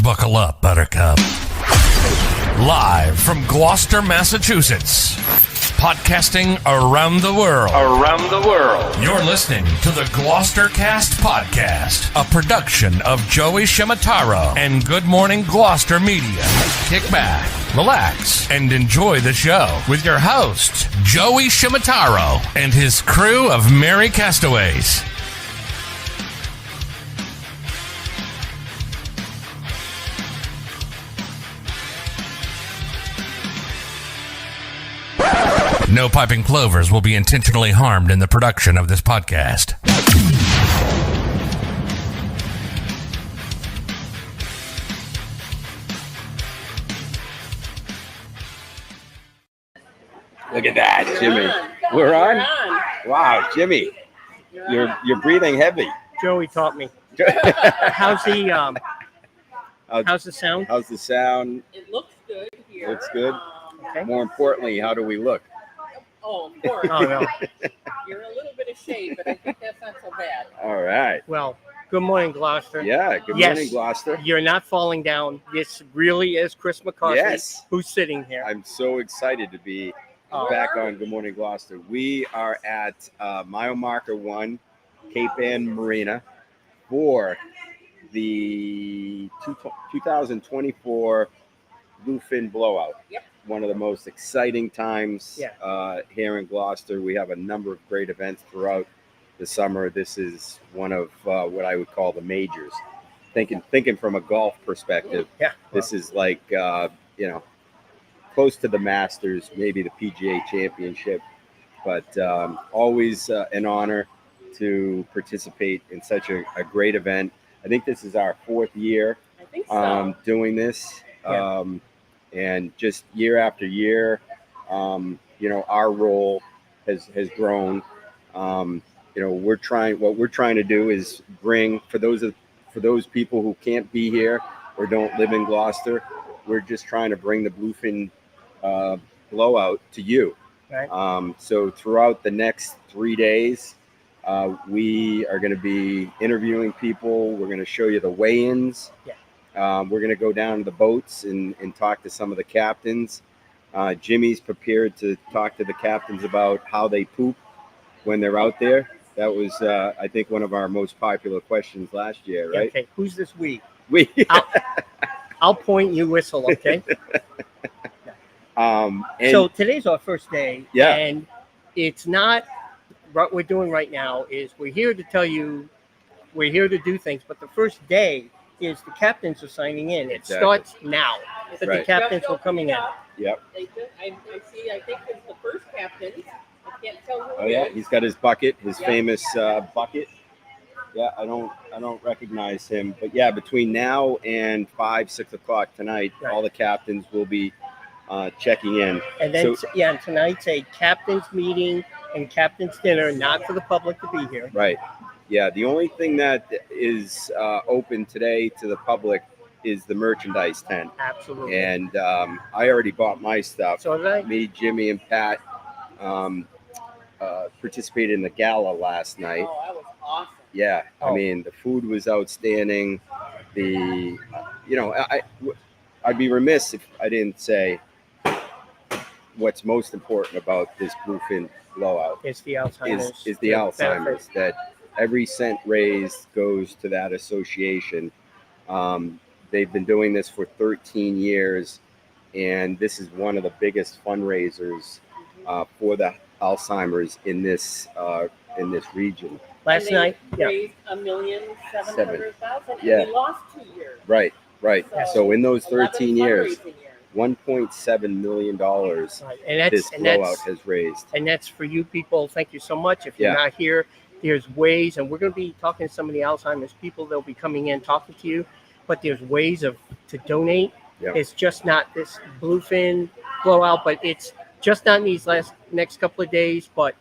Buckle up, Buttercup. Live from Gloucester, Massachusetts. Podcasting around the world. You're listening to the GloucesterCast podcast, a production of Joey Shimataro and Good Morning Gloucester Media. Kick back, relax, and enjoy the show with your host, Joey Shimataro, and his crew of merry castaways. No piping plovers will be intentionally harmed in the production of this podcast. Look at that, Jimmy. We're on? Wow, Jimmy, you're breathing heavy. Joey taught me. How's the sound? How's the sound? It looks good here. Looks good. Okay. More importantly, how do we look? Oh, of course. Oh, no. You're a little bit of shade, but I think that's not so bad. All right. Well, good morning, Gloucester. Yeah, good Yes. morning, Gloucester. You're not falling down. This really is Chris McCarthy, Yes. who's sitting here. I'm so excited to be back on Good Morning Gloucester. We are at mile marker 1, Cape Ann Marina, for the 2024 Bluefin Blowout. Yep. One of the most exciting times here in Gloucester. We have a number of great events throughout the summer. This is one of what I would call the majors. Thinking from a golf perspective, this is like close to the Masters, maybe the PGA Championship, but always an honor to participate in such a great event. I think this is our 4th year I think so. doing this. And just year after year, our role has grown. What we're trying to do is bring, for those people who can't be here or don't live in Gloucester, we're just trying to bring the Bluefin Blowout to you. Right. So throughout the next 3 days, we are going to be interviewing people. We're going to show you the weigh-ins. Yeah. We're going to go down to the boats and talk to some of the captains. Jimmy's prepared to talk to the captains about how they poop when they're out there. That was, I think, one of our most popular questions last year, right? Okay, who's this we? We. I'll point, you whistle, okay? So today's our first day, and it's not what we're doing right now is we're here to tell you we're here to do things, but the first day is the captains are signing in. It starts now that the captains were coming in. Yep. I see, I think it's the first captain. I can't tell who Oh yeah, it is. he's got his bucket, his famous bucket. Yeah, I don't recognize him, but yeah, between now and 5-6 o'clock tonight, all the captains will be checking in. And then and tonight's a captains meeting and captains dinner, not for the public to be here. Right. Yeah, the only thing that is open today to the public is the merchandise tent. Absolutely. And I already bought my stuff. So did I. Me, Jimmy, and Pat participated in the gala last night. Oh, that was awesome. Yeah, I mean, the food was outstanding. I'd be remiss if I didn't say what's most important about this Bluefin Blowout. It's the Alzheimer's. Is the Alzheimer's, that every cent raised goes to that association. They've been doing this for 13 years, and this is one of the biggest fundraisers for the Alzheimer's in this region. Last night, raised $1,700,000. Yeah. And we lost 2 years. Right. So in those 13 years, fundraising years. $1.7 million and this blowout has raised. And that's for you people. Thank you so much. If you're not here, there's ways, and we're going to be talking to some of the Alzheimer's people. They'll be coming in, talking to you, but there's ways to donate. Yep. It's just not this Bluefin Blowout, but it's just not in these next couple of days, but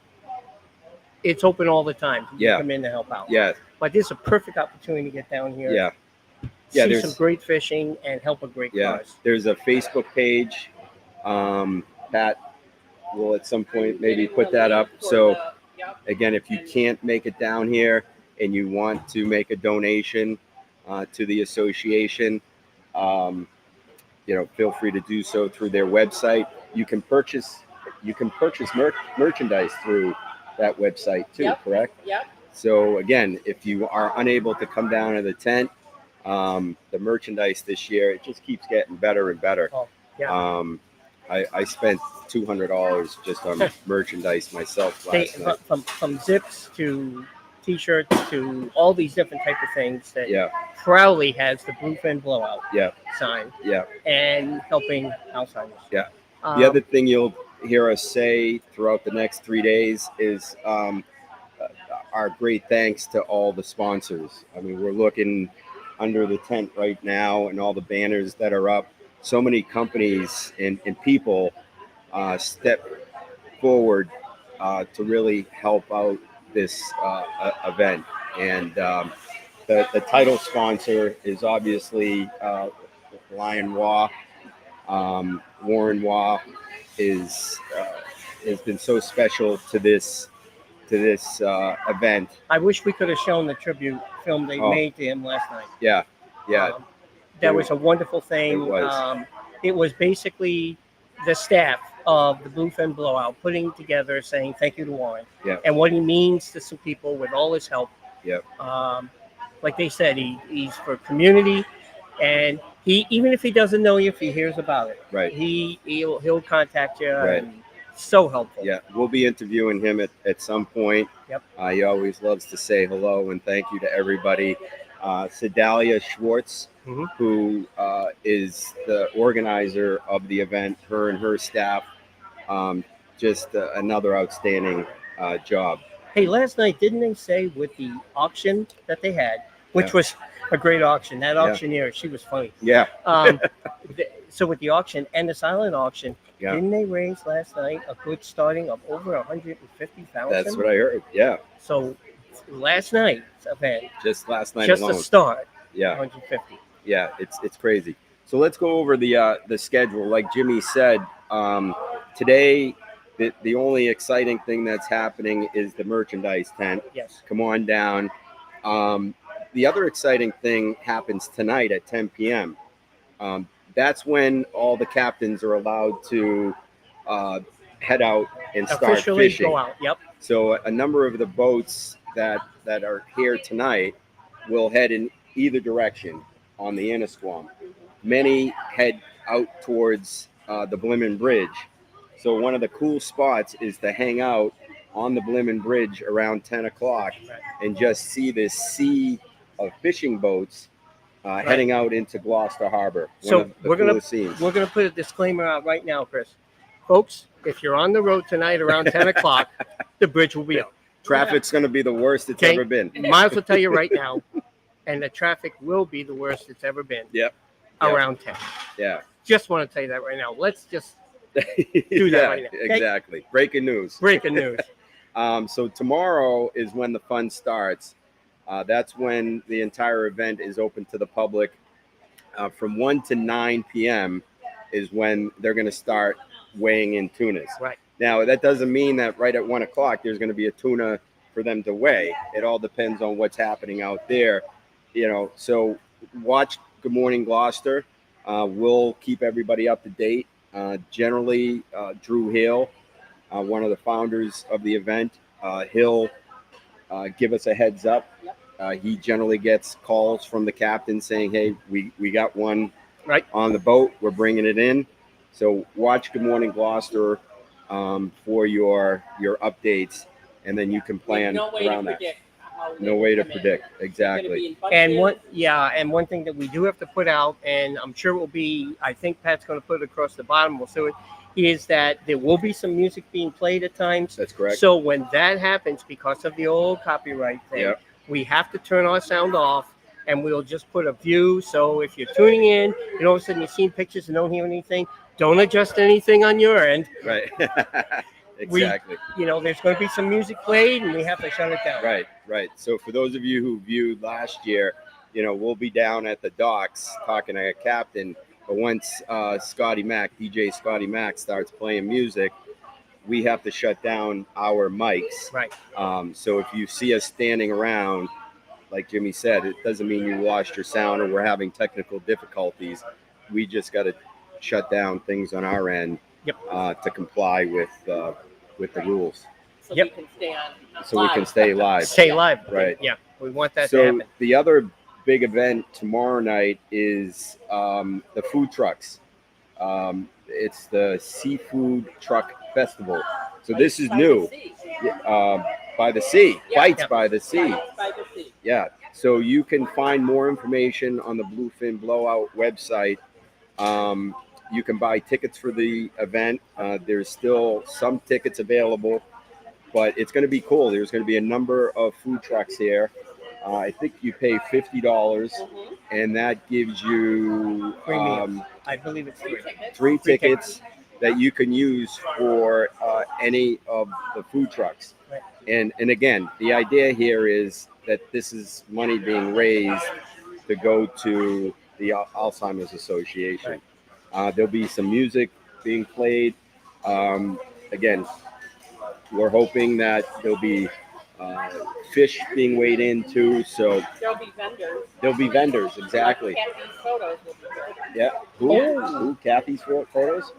it's open all the time. You can come in to help out. Yeah. But this is a perfect opportunity to get down here. Yeah. See some great fishing and help a great cause. There's a Facebook page. Pat will at some point maybe put that up. So again, if you can't make it down here and you want to make a donation to the association, feel free to do so through their website. You can purchase merchandise through that website too. Yep. Correct? Yep. So again, if you are unable to come down to the tent, the merchandise this year, it just keeps getting better and better. Oh, yeah. I spent $200 just on merchandise myself last night. From zips to T-shirts to all these different type of things that proudly has the Bluefin Blowout sign. Yeah. And helping Alzheimer's. Yeah. The other thing you'll hear us say throughout the next 3 days is our great thanks to all the sponsors. I mean, we're looking under the tent right now and all the banners that are up. So many companies and people step forward to really help out this event. And the title sponsor is obviously Lion Wah. Warren Wah has been so special to this event. I wish we could have shown the tribute film they made to him last night. Yeah. That was a wonderful thing. It was basically the staff of the Bluefin Blowout putting together saying thank you to Warren and what he means to some people with all his help. Yep. Like they said, he's for community, and he, even if he doesn't know you, if he hears about it, right, he'll contact you. Right. And so helpful. Yeah, we'll be interviewing him at some point. Yep. He always loves to say hello and thank you to everybody. Sedalia Schwartz, who is the organizer of the event, her and her staff, just another outstanding job. Hey, last night, didn't they say with the auction that they had, which was a great auction, that auctioneer, she was funny. Yeah. So with the auction and the silent auction, didn't they raise last night a good starting of over 150,000? That's what I heard. Yeah. So last night's event, just last night just alone. the start. Yeah. 150. Yeah, it's crazy. So let's go over the schedule. Like Jimmy said, today the only exciting thing that's happening is the merchandise tent. Yes. Come on down. The other exciting thing happens tonight at 10 p.m. That's when all the captains are allowed to head out and start officially fishing. Go out. Yep. So a number of the boats that are here tonight will head in either direction on the Annisquam. Many head out towards the Bluefin Bridge. So one of the cool spots is to hang out on the Bluefin Bridge around 10 o'clock and just see this sea of fishing boats heading out into Gloucester Harbor. So we're gonna put a disclaimer out right now, Chris. Folks, if you're on the road tonight around 10 o'clock, the bridge will be up. Traffic's going to be the worst it's ever been. Might as well tell you right now, and the traffic will be the worst it's ever been. Yep. Around 10. Yeah. Just want to tell you that right now. Let's just do that right now. Okay? Exactly. Breaking news. Breaking news. So tomorrow is when the fun starts. That's when the entire event is open to the public. From 1 to 9 p.m. is when they're going to start weighing in tunas. Right. Now, that doesn't mean that right at 1 o'clock there's going to be a tuna for them to weigh. It all depends on what's happening out there. So watch Good Morning Gloucester. We'll keep everybody up to date. Generally, Drew Hale, one of the founders of the event, he'll give us a heads up. He generally gets calls from the captain saying, hey, we got one on the boat. We're bringing it in. So watch Good Morning Gloucester for your updates, and then you can plan around that. No way to predict. Exactly. And one thing that we do have to put out, and I'm sure it will be, I think Pat's going to put it across the bottom, we'll see it, is that there will be some music being played at times. That's correct. So when that happens, because of the old copyright thing, we have to turn our sound off, and we'll just put a view. So if you're tuning in, and all of a sudden you're seeing pictures and don't hear anything, don't adjust anything on your end. Right. Exactly. There's going to be some music played, and we have to shut it down. Right. So for those of you who viewed last year, we'll be down at the docks talking to a captain. But once DJ Scotty Mac starts playing music, we have to shut down our mics. Right. So if you see us standing around, like Jimmy said, it doesn't mean you lost your sound or we're having technical difficulties. We just got to shut down things on our end to comply with the rules. So we can stay on. So we can stay live. Stay live. Right. Yeah, we want that to So happen. the other big event tomorrow night is the food trucks. It's the Seafood Truck Festival. So this is new. By the sea. Bites by the sea. By the sea. Yeah. So you can find more information on the Bluefin Blowout website. You can buy tickets for the event. There's still some tickets available, but it's going to be cool. There's going to be a number of food trucks here. I think you pay $50, and that gives you I believe it's three tickets that you can use for any of the food trucks. Right. And again, the idea here is that this is money being raised to go to the Alzheimer's Association. Right. There'll be some music being played. Again, we're hoping that there'll be fish being weighed in too. So There'll be vendors. there'll be vendors, exactly. Kathy's photos will be good. Yeah. Who? Kathy's photos?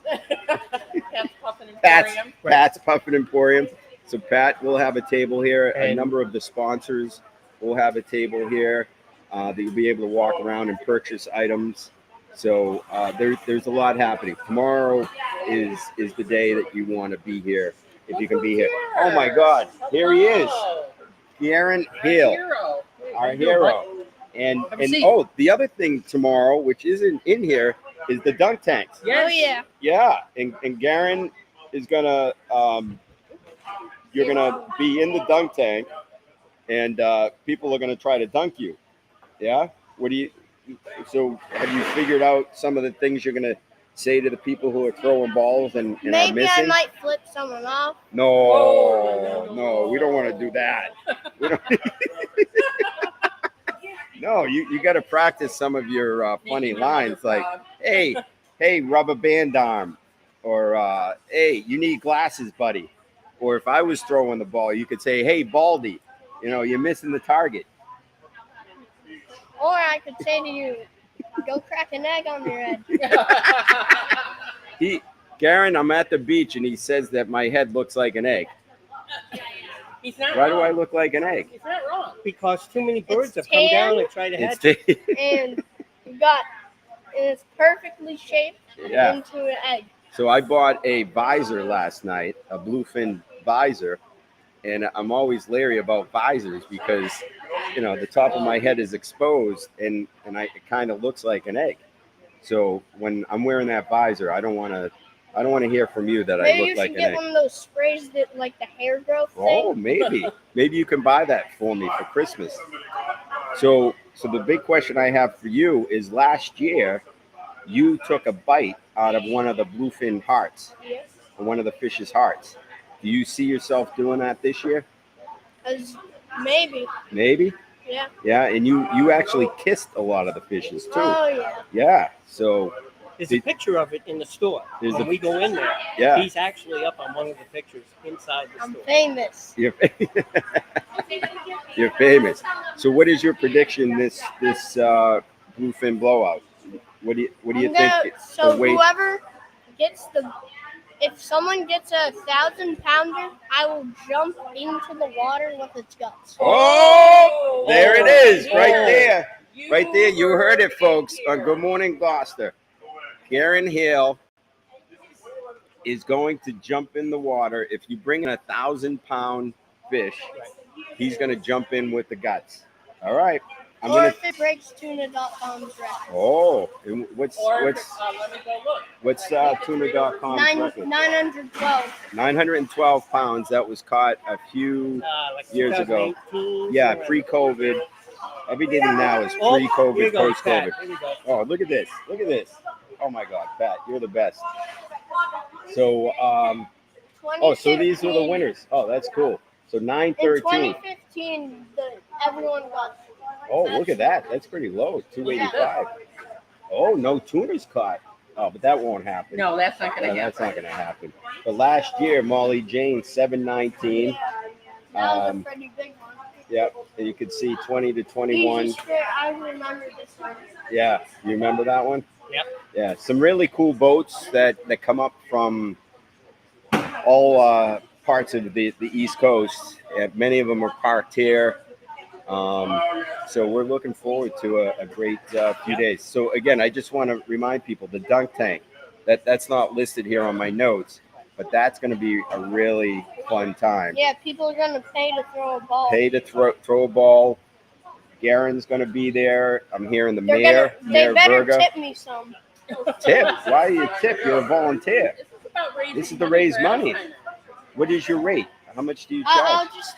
Pat's Puffin Emporium. Pat's Puffin Emporium. So Pat will have a table here. A And- number of the sponsors will have a table here that you'll be able to walk around and purchase items. So there's a lot happening. Tomorrow is the day that you want to be here if you can be here. Oh my God, here he is, Aaron Hill, our hero. And the other thing tomorrow, which isn't in here, is the dunk tanks. Yes. Oh yeah. Yeah, and Garen is gonna you're gonna be in the dunk tank, and people are gonna try to dunk you. Yeah. So have you figured out some of the things you're gonna say to the people who are throwing balls and are Maybe missing? I might flip someone off. No, we don't want to do that. We don't. No, you got to practice some of your funny lines like, hey, rubber band arm, or hey, you need glasses, buddy. Or if I was throwing the ball, you could say, hey, Baldy, you're missing the target. Or I could say to you, go crack an egg on your head. Garen, I'm at the beach, and he says that my head looks like an egg. He's not Why wrong. do I look like an egg? He's not wrong. Because too many birds have It's come tan. down and tried to hatch it. And it's perfectly shaped Yeah. into an egg. So I bought a visor last night, a Bluefin visor, and I'm always leery about visors because, the top of my head is exposed and it kind of looks like an egg. So when I'm wearing that visor, I don't want to hear from you that I Maybe look you like should an get egg. one of those sprays that like the hair growth Oh, thing. maybe you can buy that for me for Christmas. So the big question I have for you is, last year you took a bite out of one of the bluefin hearts, Yes. one of the fish's hearts. Do you see yourself doing that this year? Maybe. Maybe. Yeah. Yeah, and you actually kissed a lot of the fishes too. Oh yeah. Yeah. So There's a picture of it in the store. There's When a- we go in there, yeah, he's actually up on one of the pictures inside the I'm store. famous. you're you're famous. So what is your prediction this bluefin blowout? What do you think? So the weight? whoever gets if someone gets a 1,000-pounder, I will jump into the water with its guts. Oh, there it is, right Oh. there. Right there, you heard it, folks, on Good Morning Gloucester. Garen Hill is going to jump in the water. If you bring in a 1,000-pound fish, he's going to jump in with the guts. All right. Or if it breaks tuna.com's record. Oh, and what's Or let me go look. tuna.com's record? 912. 912 pounds. That was caught a few Like years ago. 2018, Yeah, somewhere. pre-COVID. Everything now is Oh, here pre-COVID, we go, post-COVID. Pat. Here we go. Oh, look at this. Look at this. Oh my God, Pat, you're the best. So, so these are the winners. Oh, that's cool. So In 913. 2015, everyone got. Oh, look at that. That's pretty low. 285. Oh, no tuna's caught. Oh, but that won't happen. No, that's not going No, to that's happen. not going to happen. But last year, Molly Jane, 719. That was Um, a pretty big one. Yeah, and you could see 20 to 21. Jesus Christ, I remember this one. Yeah, you remember that one? Yep. Yeah, some really cool boats that come up from all parts of the East Coast. Many of them are parked here. So we're looking forward to a great few days. So again, I just want to remind people the dunk tank. That's not listed here on my notes, but that's going to be a really fun time. Yeah, people are going to pay to throw a ball. Pay to throw a ball. Garen's going to be there. I'm hearing the mayor. They better Verga. tip me some. Tip? Why are you tip? You're a volunteer. This is to raise money. What is your rate? How much do you charge? I'll just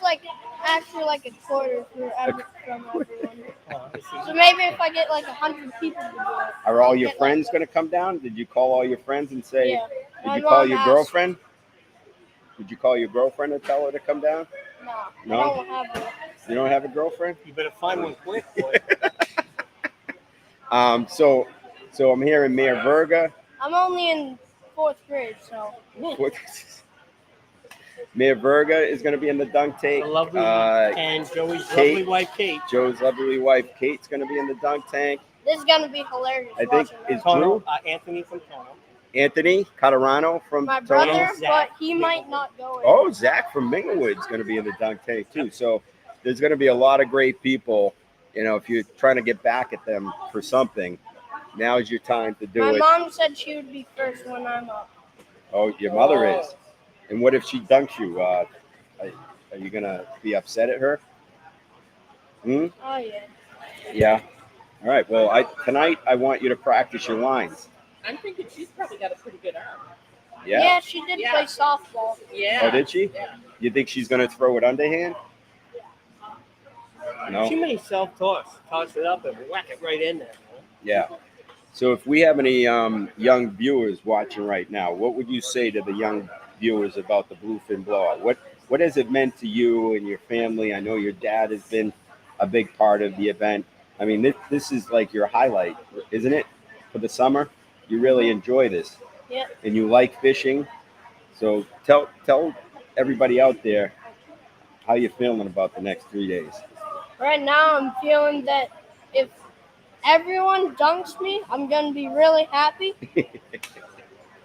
ask for a quarter from everyone. So maybe if I get 100 people to do it. Are all your friends going to come down? Did you call all your friends and say? Yeah. Did you call your girlfriend? Did you call your girlfriend and tell her to come down? No. I don't have one. You don't have a girlfriend? You better find one quick, boy. So I'm hearing Mayor Verga. I'm only in 4th grade, so. Mayor Verga is going to be in the dunk tank. Lovely, and Joey's lovely wife, Kate. Joe's lovely wife, Kate's going to be in the dunk tank. This is going to be hilarious. I think it's Drew. Anthony from Tono. Anthony Catarano from my brother, Tono. but he might not go in. Oh, Zach from Minglewood is going to be in the dunk tank too. So there's going to be a lot of great people. If you're trying to get back at them for something, now is your time to do it. My mom said she would be first when I'm up. Oh, your mother is. And what if she dunks you? Are you going to be upset at her? Oh, yeah. Yeah. All right. Well, tonight I want you to practice your lines. I'm thinking she's probably got a pretty good arm. Yeah. Yeah, she did play softball. Yeah. Oh, did she? Yeah. You think she's going to throw it underhand? No. She may self-toss it up and whack it right in there. Yeah. So if we have any young viewers watching right now, what would you say to the young viewers about the Bluefin Blowout? What has it meant to you and your family? I know your dad has been a big part of the event. I mean, this is like your highlight, isn't it, for the summer? You really enjoy this. Yeah. And you like fishing. So tell everybody out there how you're feeling about the next 3 days. Right now, I'm feeling that if everyone dunks me, I'm going to be really happy.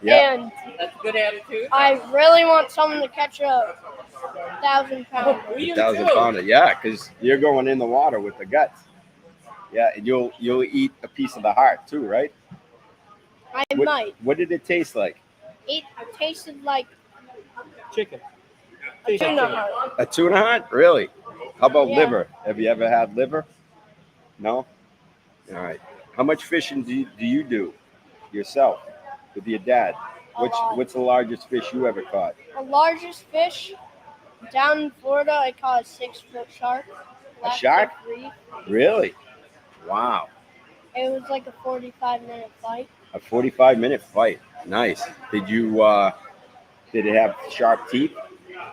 Yeah. And That's a good attitude. I really want someone to catch a 1,000-pounder. 1,000-pounder, yeah, because you're going in the water with the guts. Yeah, and you'll eat a piece of the heart too, right? I might. What did it taste like? It tasted like Chicken. a tuna heart. A tuna heart? Really? How about Yeah. liver? Have you ever had liver? No? All right. How much fishing do you do yourself with your dad? What's the largest fish you ever caught? The largest fish down in Florida, I caught a 6-foot shark. A shark? 3. Really? Wow. It was like a 45-minute fight. A 45-minute fight. Nice. Did it have sharp teeth?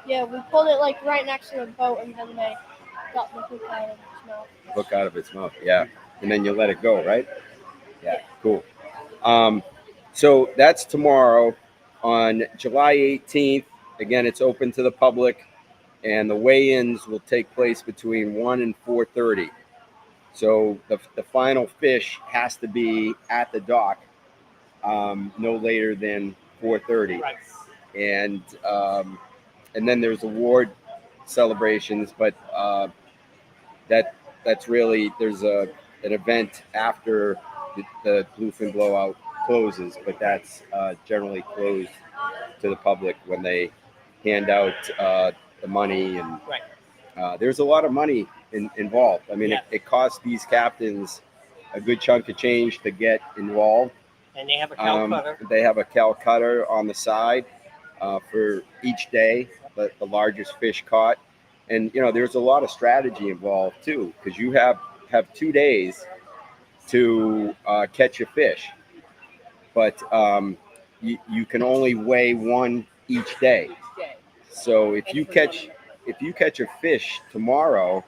Yeah, we pulled it right next to the boat, and then they got the hook out of its mouth. Hook out of its mouth, yeah. And then you let it go, right? Yeah, cool. So that's tomorrow on July 18th. Again, it's open to the public, and the weigh-ins will take place between 1 and 4:30. So the final fish has to be at the dock no later than 4:30. Right. And then there's award celebrations, but that's really there's an event after the Bluefin Blowout closes, but that's generally closed to the public when they hand out the money, and there's a lot of money involved. I mean, it costs these captains a good chunk of change to get involved. And they have a cow cutter. They have a cow cutter on the side for each day, the largest fish caught. And, there's a lot of strategy involved, too, because you have 2 days to catch a fish. But you can only weigh one each day. So if you catch a fish tomorrow,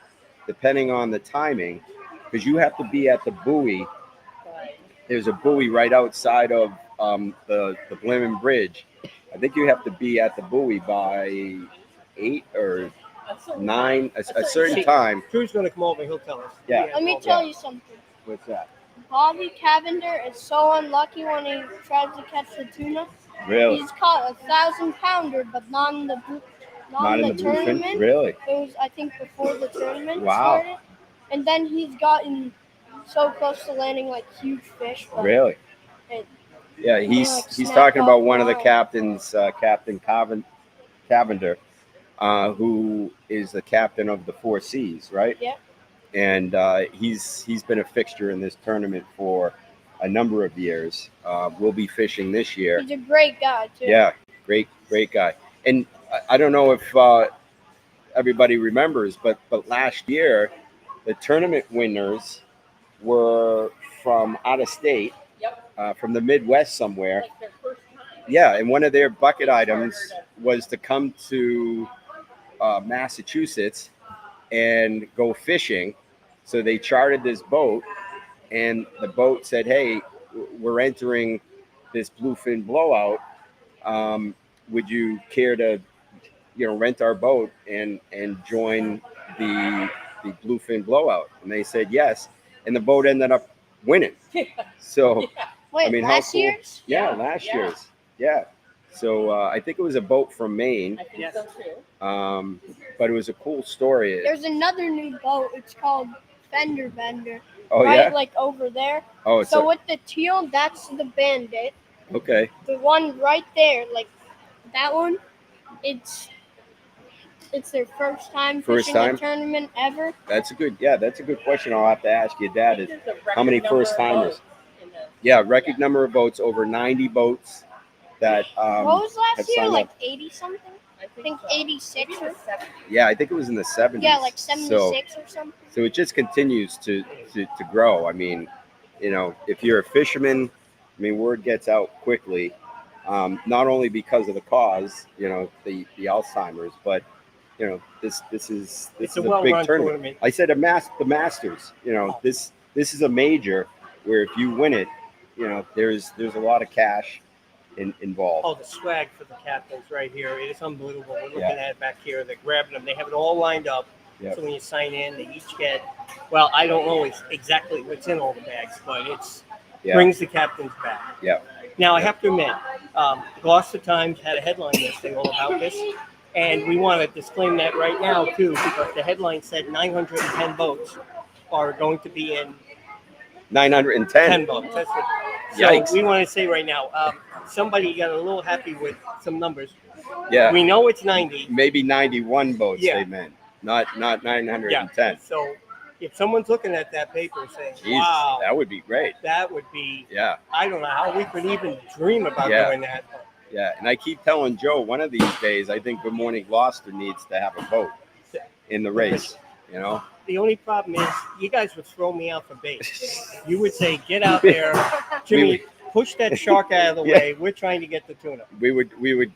depending on the timing, because you have to be at the buoy. There's a buoy right outside of the Bluefin Bridge. I think you have to be at the buoy by 8 or a certain time. Drew's going to come over. He'll tell us. Yeah. Let me tell you something. What's that? Bobby Cavender is so unlucky when he tries to catch the tuna. Really? He's caught a 1,000-pounder, but not in the tournament. Bluefin? Really? It was, I think, before the tournament Wow. started. And then he's gotten so close to landing like huge fish. But Really? Yeah, he's talking about one of the captains, Captain Cavender, who is the captain of the Four Seas, right? Yep. And he's been a fixture in this tournament for a number of years. We'll be fishing this year. He's a great guy too. Yeah, great guy. And I don't know if everybody remembers, but last year the tournament winners were from out of state, from the Midwest somewhere. Like their first time. Yeah, and one of their bucket items was to come to Massachusetts and go fishing. So they chartered this boat, and the boat said, "Hey, we're entering this Bluefin Blowout. Would you care to, rent our boat and join the Bluefin Blowout?" And they said yes, and the boat ended up winning. So, Wait, I mean, last how cool? year's? Yeah, last year's. Yeah. So I think it was a boat from Maine. I think so too. But it was a cool story. There's another new boat. It's called Fender Bender. Oh, right, yeah? like over there. Oh, it's So with the teal, that's the Bandit. okay. The one right there, like that one, it's their first time First fishing time? a tournament ever. That's a good question I'll have to ask your dad is This is a how many record number first of timers? boats in the- Yeah, record number of boats, over 90 boats that What was have last year? signed Like up. 80 something? I think so. 86 Maybe or- the 70s. Yeah, I think it was in the 70s. Yeah, like 76 or something. So it just continues to grow. I mean, if you're a fisherman, I mean, word gets out quickly, not only because of the cause, the Alzheimer's, but this is It's a a big well-run tournament. tournament. I said the Masters. This is a major where if you win it, there's a lot of cash involved. Oh, the swag for the captains right here. It is unbelievable. We're looking Yeah. at it back here. They're grabbing them. They have it all lined up. Yep. So when you sign in, they each get, well, I don't know exactly what's in all the bags, but it's brings the captains back. Yeah. Now, I have to admit, Gloucester Times had a headline yesterday all about this. And we want to disclaim that right now, too, because the headline said 910 boats are going to be in 910. 10 boats. That's what, so Yikes. we want to say right now, somebody got a little happy with some numbers. Yeah. We know it's 90. Maybe 91 boats Yeah. they meant, not 910. Yeah. So if someone's looking at that paper and saying, Jeez, wow, that would be great. that would be, Yeah. I don't know how we could even dream about Yeah. doing that. Yeah, and I keep telling Joe, one of these days, I think Good Morning Gloucester needs to have a boat in the race. The only problem is you guys would throw me out for bait. You would say, get out there, Jimmy, push that shark out of the Yeah. way. We're trying to get the tuna. We would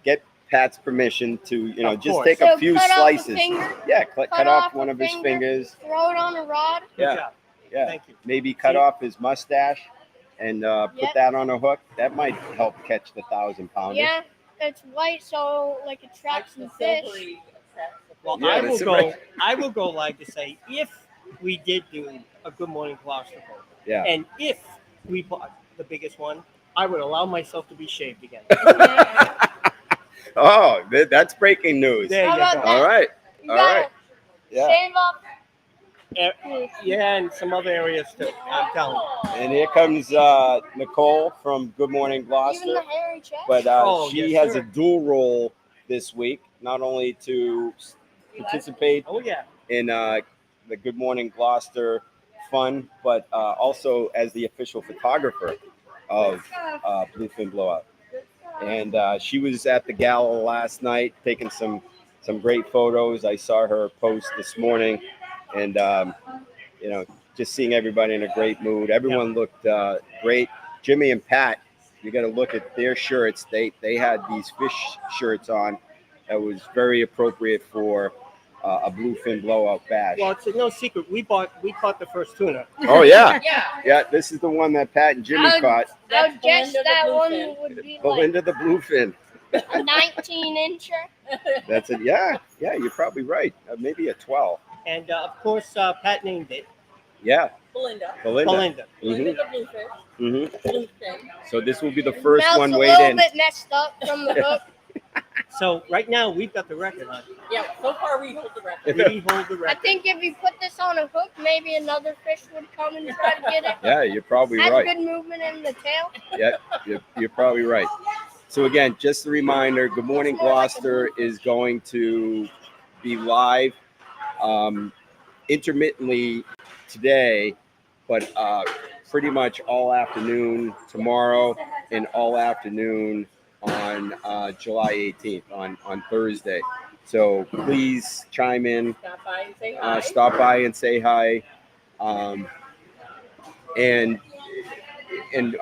get Pat's permission to Of just course. take a So few cut off a slices. finger, Yeah, cut cut off off one a of his finger. fingers. throw it on a rod. Good Yeah. job. Yeah, Thank you. maybe cut See- off his mustache and put Yep. that on a hook. That might help catch the 1,000-pounder. Yeah, it's white, so like it traps the fish. silvery attracts the Well, fish. Yeah, that's I will go live to say if we did do a Good Morning Gloucester boat, Yeah. and if we bought the biggest one, I would allow myself to be shaved again. Oh, that's breaking news. There How you about go. that? All right. You All gotta right. Yeah. shave off. Yeah, and some other areas too. I'm telling you. And here comes Nicole from Good Morning Even Gloucester. the hairy chest. But Oh, she yes, has sir. a dual role this week, not only to participate Oh yeah. in the Good Morning Gloucester fun, but also as the official photographer of Bluefin Blowout. And she was at the gala last night taking some great photos. I saw her post this morning, and just seeing everybody in a great mood. Everyone looked great. Jimmy and Pat, you got to look at their shirts. They had these fish shirts on that was very appropriate for a Bluefin Blowout bash. Well, it's no secret. We caught the first tuna. Oh yeah, Yeah. yeah. This is the one that Pat and Jimmy caught. I would guess Belinda the that one Bluefin. would be like Belinda the Bluefin. a 19-incher. That's it. Yeah, you're probably right. Maybe a 12. And of course, Pat named it. Yeah. Belinda. Belinda. Belinda the Bluefin. Bluefin. So this will be the first Mouth's one a weighed little in. bit messed up from the hook. So right now we've got the record on. Yeah, so far we hold the record. We hold the I record. think if you put this on a hook, maybe another fish would come and try to get it. Yeah, you're probably Has right. good movement in the tail. Yeah, you're probably right. So again, just a reminder, Good Morning Gloucester is going to be live intermittently today, but pretty much all afternoon tomorrow and all afternoon on July 18th, on Thursday. So please chime in, Stop by and say hi. stop by and say hi. And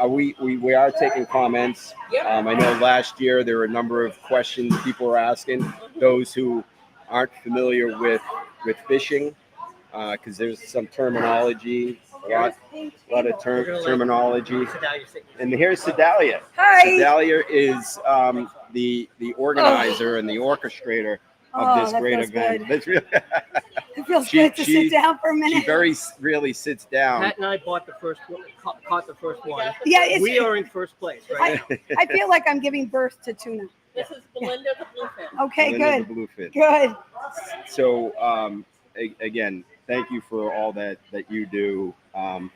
we are taking comments. I know last year there were a number of questions people were asking. Those who aren't familiar with fishing, because there's some terminology, a lot of terminology. And here's Sedalia. Hi. Sedalia is the organizer and the orchestrator of this great event. Good. It feels good to sit down for a minute. She really sits down. Pat and I bought the first one, caught the first one. Yeah, we are in first place, right? I feel like I'm giving birth to tuna. This is Belinda the Bluefin. Okay, Belinda good. the Bluefin. Good. So again, thank you for all that you do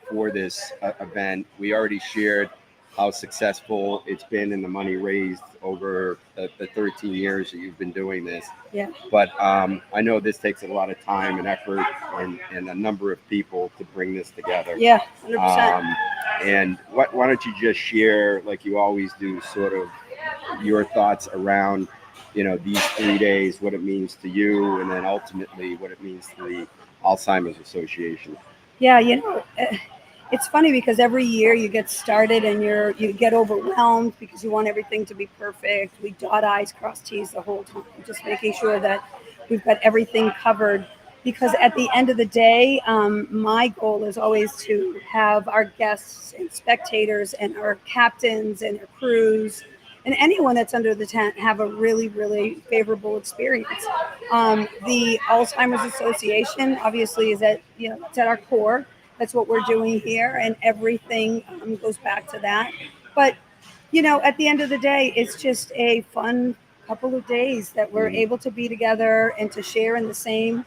for this event. We already shared how successful it's been and the money raised over the 13 years that you've been doing this. Yeah. But I know this takes a lot of time and effort and a number of people to bring this together. Yeah, 100%. And why don't you just share, like you always do, sort of your thoughts around, these 3 days, what it means to you, and then ultimately what it means to the Alzheimer's Association. Yeah, it's funny because every year you get started and you get overwhelmed because you want everything to be perfect. We dot I's, cross T's the whole time, just making sure that we've got everything covered. Because at the end of the day, my goal is always to have our guests and spectators and our captains and our crews and anyone that's under the tent have a really, really favorable experience. The Alzheimer's Association obviously is it's at our core. That's what we're doing here, and everything goes back to that. But, at the end of the day, it's just a fun couple of days that we're able to be together and to share in the same,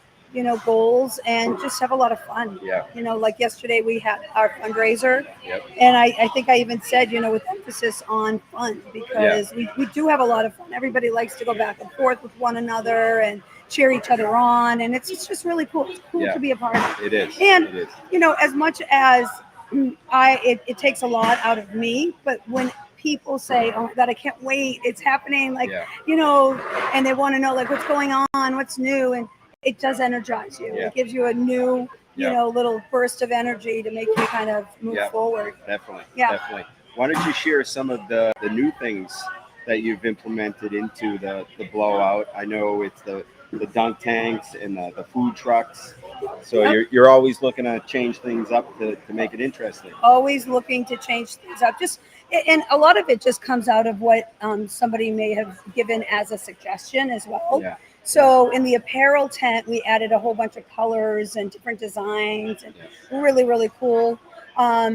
goals and just have a lot of fun. Yeah. Like yesterday we had our fundraiser. Yep. And I think I even said, with emphasis on fun, because we do have a lot of fun. Everybody likes to go back and forth with one another and cheer each other on. And it's just really cool. It's cool to be a part of. It is. And, it is. As much as it takes a lot out of me, but when people say, oh my God, I can't wait, it's happening, and they want to know what's going on, what's new, and it does energize you. It gives you a new, little burst of energy to make you kind of move forward. Definitely. Why don't you share some of the new things that you've implemented into the Blowout? I know it's the dunk tanks and the food trucks. So you're always looking to change things up to make it interesting. Always looking to change things up. And a lot of it just comes out of what somebody may have given as a suggestion as well. Yeah. So in the apparel tent, we added a whole bunch of colors and different designs, and really, really cool.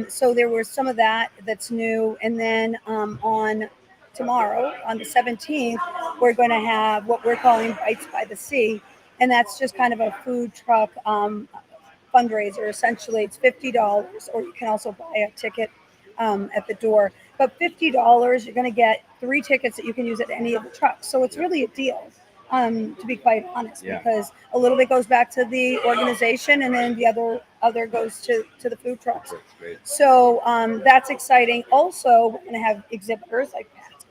So there was some of that's new. And then on tomorrow, on the 17th, we're going to have what we're calling Bites by the Sea. And that's just kind of a food truck fundraiser. Essentially, it's $50, or you can also buy a ticket at the door. But $50, you're going to get 3 tickets that you can use at any of the trucks. So it's really a deal. To be quite honest, because a little bit goes back to the organization, and then the other goes to the food trucks. That's great. So that's exciting. Also, we're going to have exhibitors like Pat's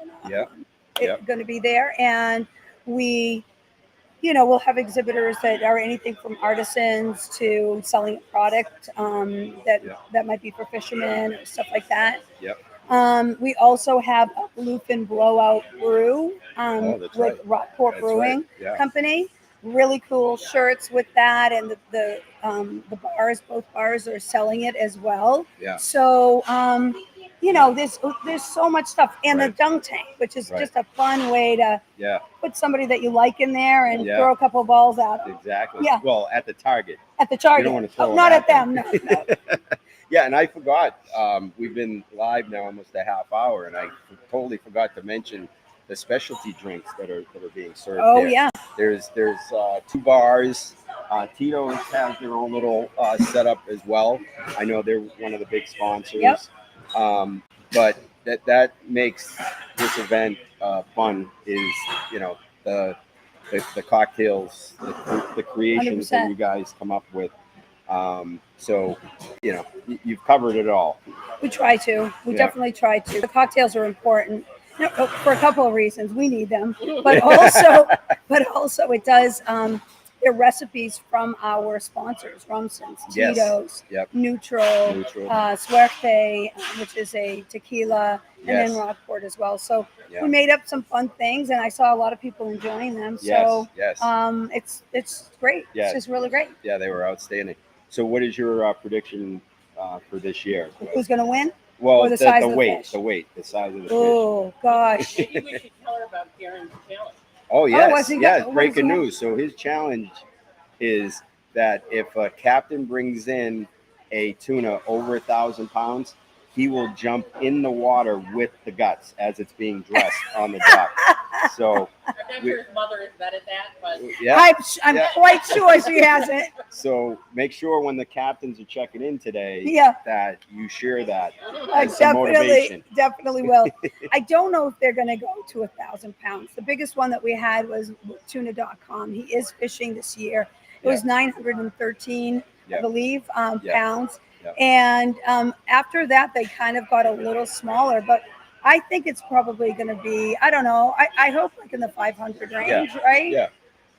going to be there, and we'll have exhibitors that are anything from artisans to selling a product that might be for fishermen or stuff like that. Yep. We also have a Bluefin Blowout brew with Rockport Brewing Company. Really cool shirts with that, and the bars, both bars are selling it as well. Yeah. So there's so much stuff, and the dunk tank, which is just a fun way to put somebody that you like in there and throw a couple of balls at them. Exactly. Yeah. Well, at the target. At the target. You don't want to throw not at them. No. Yeah, and I forgot. We've been live now almost a half hour, and I totally forgot to mention the specialty drinks that are being served. Oh there. yeah. There's 2 bars. Tito's has their own little setup as well. I know they're one of the big sponsors. Yep. But that makes this event fun. Is the cocktails, the creations 100%. that you guys come up with. So you've covered it all. We try to. We definitely try to. The cocktails are important for a couple of reasons. We need them, but also it does. They're recipes from our sponsors: Rumson's, Tito's, Neutral, Suerte, which is a tequila, and then Rockport as well. So we made up some fun things, and I saw a lot of people enjoying them. So it's great. Yeah. It's just really great. Yeah, they were outstanding. So what is your prediction for this year? Who's going to win? Well, or the size of the weight, fish? the weight, the size of the fish. Oh gosh. Maybe we should tell her about Garen's challenge. Oh yes, what's he yes! got? Breaking news. So his challenge is that if a captain brings in a tuna over 1,000 pounds, he will jump in the water with the guts as it's being dressed on the dock. So I'm not sure his mother has vetted that, but I'm quite sure she hasn't. So make sure when the captains are checking in today, that you share that. I as some motivation. definitely will. I don't know if they're going to go to 1,000 pounds. The biggest one that we had was tuna.com. He is fishing this year. It was 913, I believe, pounds. Yep. And after that, they kind of got a little smaller, but I think it's probably going to be, I don't know. I hope like in the 500 range, right? Yeah.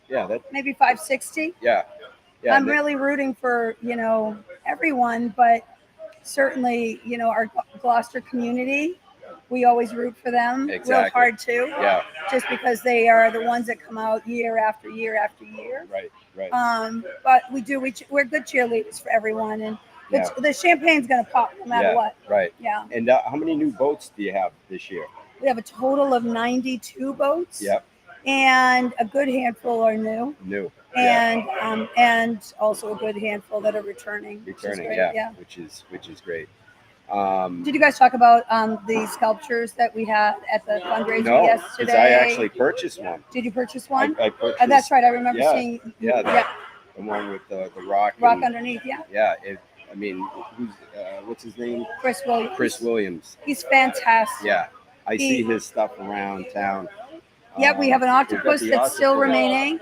Yeah. Maybe 560. Yeah. I'm really rooting for, everyone, but certainly, our Gloucester community, we always root for them real hard too. Yeah. Just because they are the ones that come out year after year after year. Right. But we're good cheerleaders for everyone, and the champagne's going to pop no matter what. Right. Yeah. And how many new boats do you have this year? We have a total of 92 boats. Yep. And a good handful are new. And also a good handful that are returning. Which is great. Did you guys talk about the sculptures that we had at the fundraiser yesterday? No, because I actually purchased one. Did you purchase one? I purchased. That's right. I remember seeing. The one with the rock. Underneath. Yeah. Yeah. What's his name? Chris Williams. Chris Williams. He's fantastic. Yeah, I see his stuff around town. Yeah, we have an octopus that's still remaining.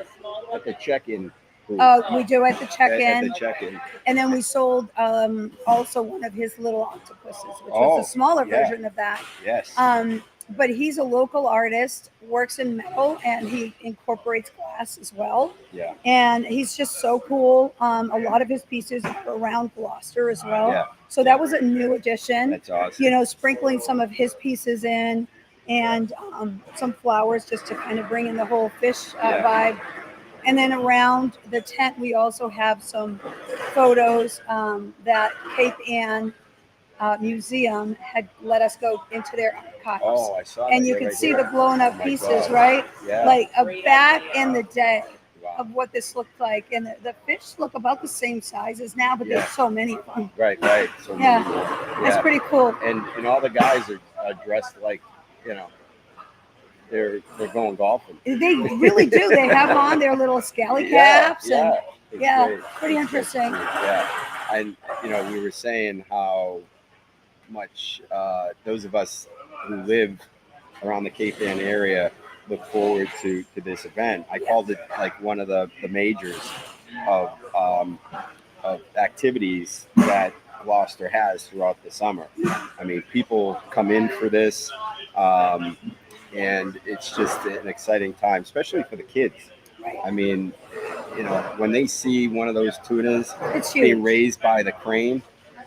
At the check-in. We do at the check-in. At the check-in. And then we sold also one of his little octopuses, which was a smaller version of that. Yes. But he's a local artist, works in metal, and he incorporates glass as well. Yeah. And he's just so cool. A lot of his pieces are around Gloucester as well. Yeah. So that was a new addition. That's awesome. Sprinkling some of his pieces in, and some flowers just to kind of bring in the whole fish vibe. And then around the tent, we also have some photos that Cape Ann Museum had let us go into their archives. Oh, I saw that. And you can see the blown up pieces, right? Yeah. Like back in the day of what this looked like. And the fish look about the same size as now, but there's so many of them. Right. So it's pretty cool. And all the guys are dressed like, they're going golfing. They really do. They have on their little scally caps. Pretty interesting. Yeah. And, we were saying how much those of us who live around the Cape Ann area look forward to this event. I called it like one of the majors of activities that Gloucester has throughout the summer. I mean, people come in for this, and it's just an exciting time, especially for the kids. I mean, when they see one of those tunas being raised by the crane,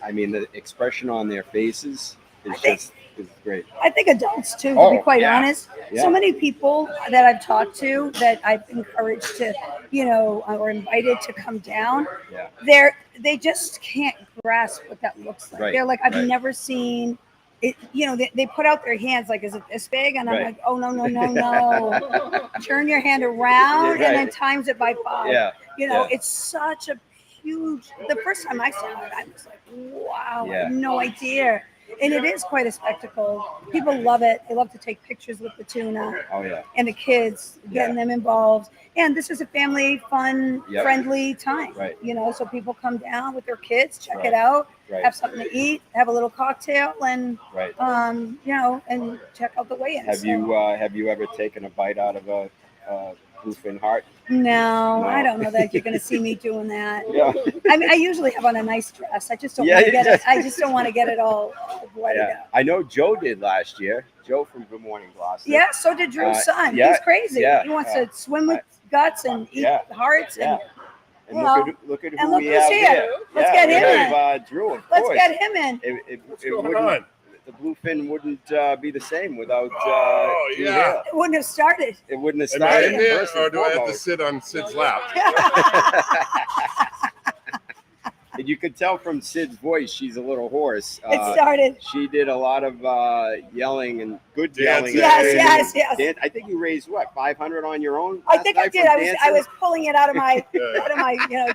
I mean, the expression on their faces is great. I think adults too, to be quite honest. So many people that I've talked to that I've encouraged to, or invited to come down, they just can't grasp what that looks like. Right. They're like, I've never seen they put out their hands like, is it this big? And I'm Right. like, oh, no. Turn your hand around Yeah, right. and then times it by 5. Yeah. It's such a huge, the first time I saw it, I was like, wow, I Yeah. had no idea. And it is quite a spectacle. People love it. They love to take pictures with the tuna. Oh, yeah. And the kids, getting them involved. And this is a family, fun, Yep. friendly time. Right. So people come down with their kids, check Right. it out, Right. have something to eat, have a little cocktail, and Right. and check out the weigh-ins. Have you ever taken a bite out of a bluefin heart? No, I don't know that you're going to see me doing that. Yeah. I mean, I usually have on a nice dress. I just don't want to get it. I just don't want to get it all bloodied Yeah. out. I know Joe did last year. Joe from Good Morning Gloucester. Yeah, so did Drew's son. yeah, He's crazy. yeah, He wants to swim with guts and eat hearts. Yeah. And, And look at who we who's have here. Let's get we him have, Drew, of let's course. get him in. What's going on? The bluefin wouldn't be the same without Drew Hale. It wouldn't have started. It wouldn't have Am I started. in here, first and or do I have to foremost. sit on Sid's lap? And you could tell from Sid's voice, she's a little hoarse. It started. She did a lot of yelling and good Dancing. yelling. Yes. I think you raised what, 500 on your own? I think I did. I was pulling it out of my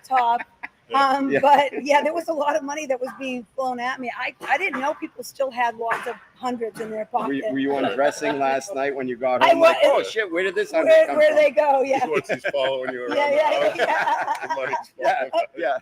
top. Yeah. But there was a lot of money that was being flown at me. I didn't know people still had lots of hundreds in their pocket. Were you undressing last night when you got I home? was. Like, oh shit, where did this hundred come Where from? they go? Yeah. Once he's following you around. Yeah. The money's Yeah, following. yeah.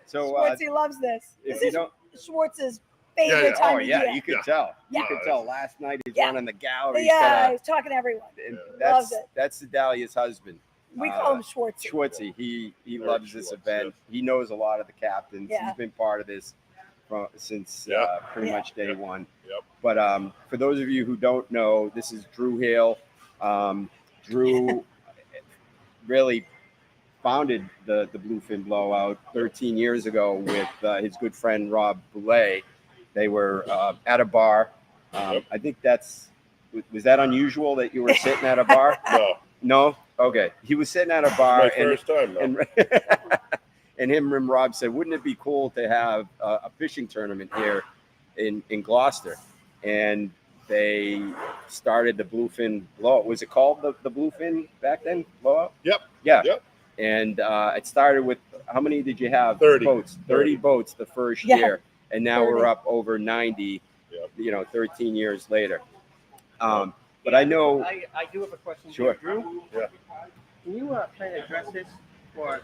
So Schwartzy loves this. if This you is don't, Schwartz's favorite time of year. you could tell. You Yeah. could tell. Last night he's Yeah. running the gallery. Yeah, he's talking to everyone. And Loves that's Sedalia's husband. We call him Schwartzy. Schwartzy. He Eric loves this Schwartz, event. He knows a lot of the captains. Yeah. He's been part of this since pretty much day one. Yep. But for those of you who don't know, this is Drew Hale. Drew really founded the Bluefin Blowout 13 years ago with his good friend Rob Boulay. They were at a bar. I think was that unusual that you were sitting at a bar? No? Okay. He was sitting at a bar. My first time, though. And him and Rob said, wouldn't it be cool to have a fishing tournament here in Gloucester? And they started the Bluefin Blowout. Was it called the Bluefin back then? Blowout? Yep. Yeah. Yep. And it started with, how many did you have? 30 boats. 30 boats the first Yeah. year. And now 30. we're up over 90, Yep. 13 years later. But I know. I do have a question. Sure. Drew? Yeah. Can you kind of address this for?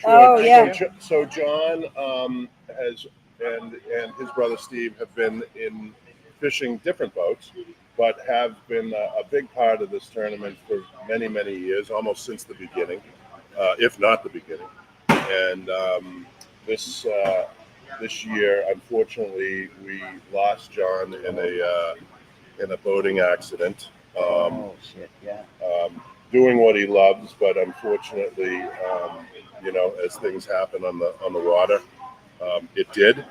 Oh, yeah. So John has and his brother Steve have been in fishing different boats, but have been a big part of this tournament for many, many years, almost since the beginning, if not the beginning. And this year, unfortunately, we lost John in a boating accident. Shit, yeah. Doing what he loves, but unfortunately, as things happen on the water, it did.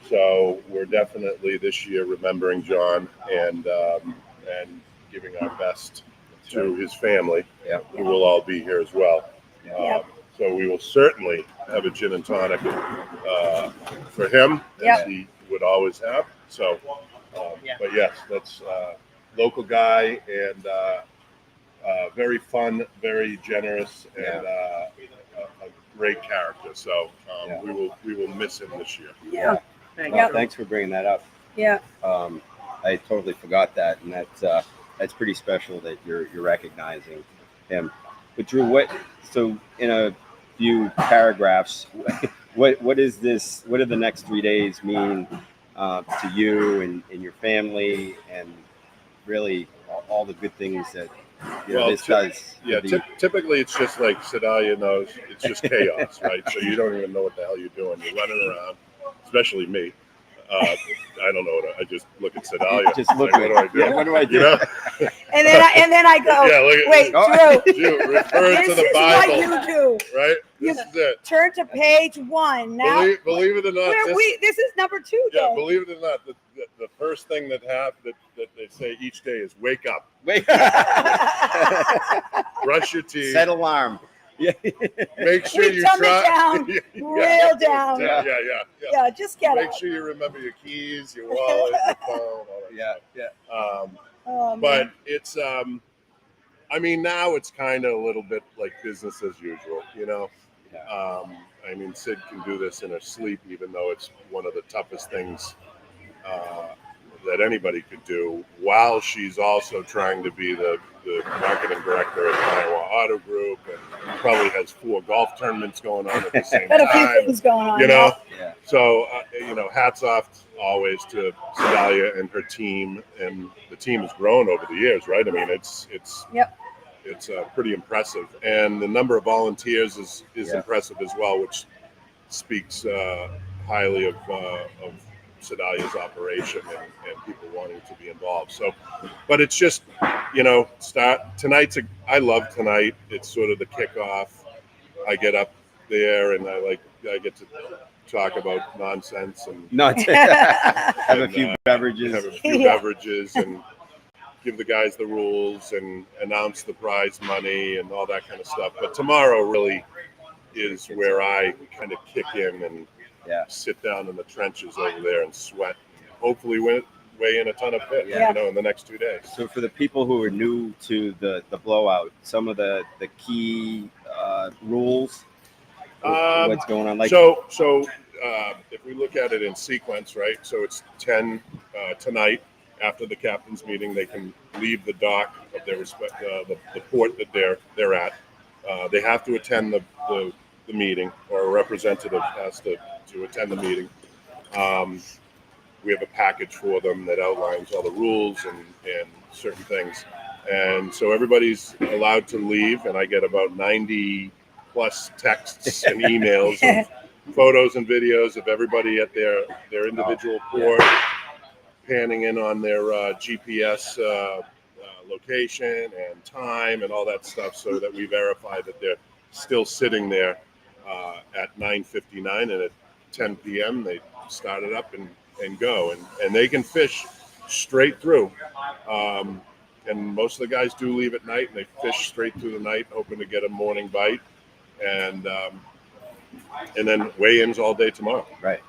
So we're definitely this year remembering John and giving our best to his family, who will all be here as well. So we will certainly have a gin and tonic for him, as he would always have. So, but yes, that's local guy and very fun, very generous, and a great character. So we will miss him this year. Yeah. Thanks for bringing that up. Yeah. I totally forgot that, and that's pretty special that you're recognizing him. But Drew, so in a few paragraphs, what is this? What do the next 3 days mean to you and your family, and really all the good things that this does? Yeah, typically it's just like Sedalia knows, it's just chaos, right? So you don't even know what the hell you're doing. You're running around, especially me. I don't know I just look at Sedalia. Just look like, at what do I do? Yeah, what do I do? And then I go, wait, Drew, refer this to the is Bible, what you do. right? This is it. Turn to page 1. Now, Believe it or not, this is number 2. yeah, Day. believe it or not, the first thing that they say each day is wake up, Wait. brush your teeth. Set alarm. Yeah. Make sure you dumb it try. down, real down. Yeah. Just get Make out. sure you remember your keys, your wallet, your phone, all that stuff. Oh, But man. it's, I mean, now it's kind of a little bit like business as usual, you know? Yeah. I mean, Sid can do this in her sleep, even though it's one of the toughest things that anybody could do, while she's also trying to be the marketing director at Iowa Auto Group, and probably has 4 golf tournaments going on at the same Got a few time. things going on. You know, Yeah. so you know, hats off always to Sedalia and her team, and the team has grown over the years, right? I mean, it's Yep. it's pretty impressive, and the number of volunteers is impressive as well, which speaks highly of Sedalia's operation and people wanting to be involved. So, but it's just, you know, I love tonight. It's sort of the kickoff. I get up there and I get to talk about nonsense and have a few beverages. Have a few beverages and give the guys the rules and announce the prize money and all that kind of stuff. But tomorrow really is where I kind of kick in and sit down in the trenches over there and sweat. Hopefully weigh in a ton of fish, you know, in the next 2 days. So for the people who are new to the blowout, some of the key rules, what's going on? Like so if we look at it in sequence, right? So it's 10 tonight. After the captain's meeting, they can leave the dock of their the port that they're at. They have to attend the meeting, or a representative has to attend the meeting. We have a package for them that outlines all the rules and certain things. And so everybody's allowed to leave, and I get about 90 plus texts and emails of photos and videos of everybody at their individual port, panning in on their GPS location and time and all that stuff, so that we verify that they're still sitting there at 9:59, and at 10 p.m. they start it up and go, and they can fish straight through. And most of the guys do leave at night, and they fish straight through the night, hoping to get a morning bite, and then weigh-ins all day tomorrow. Right.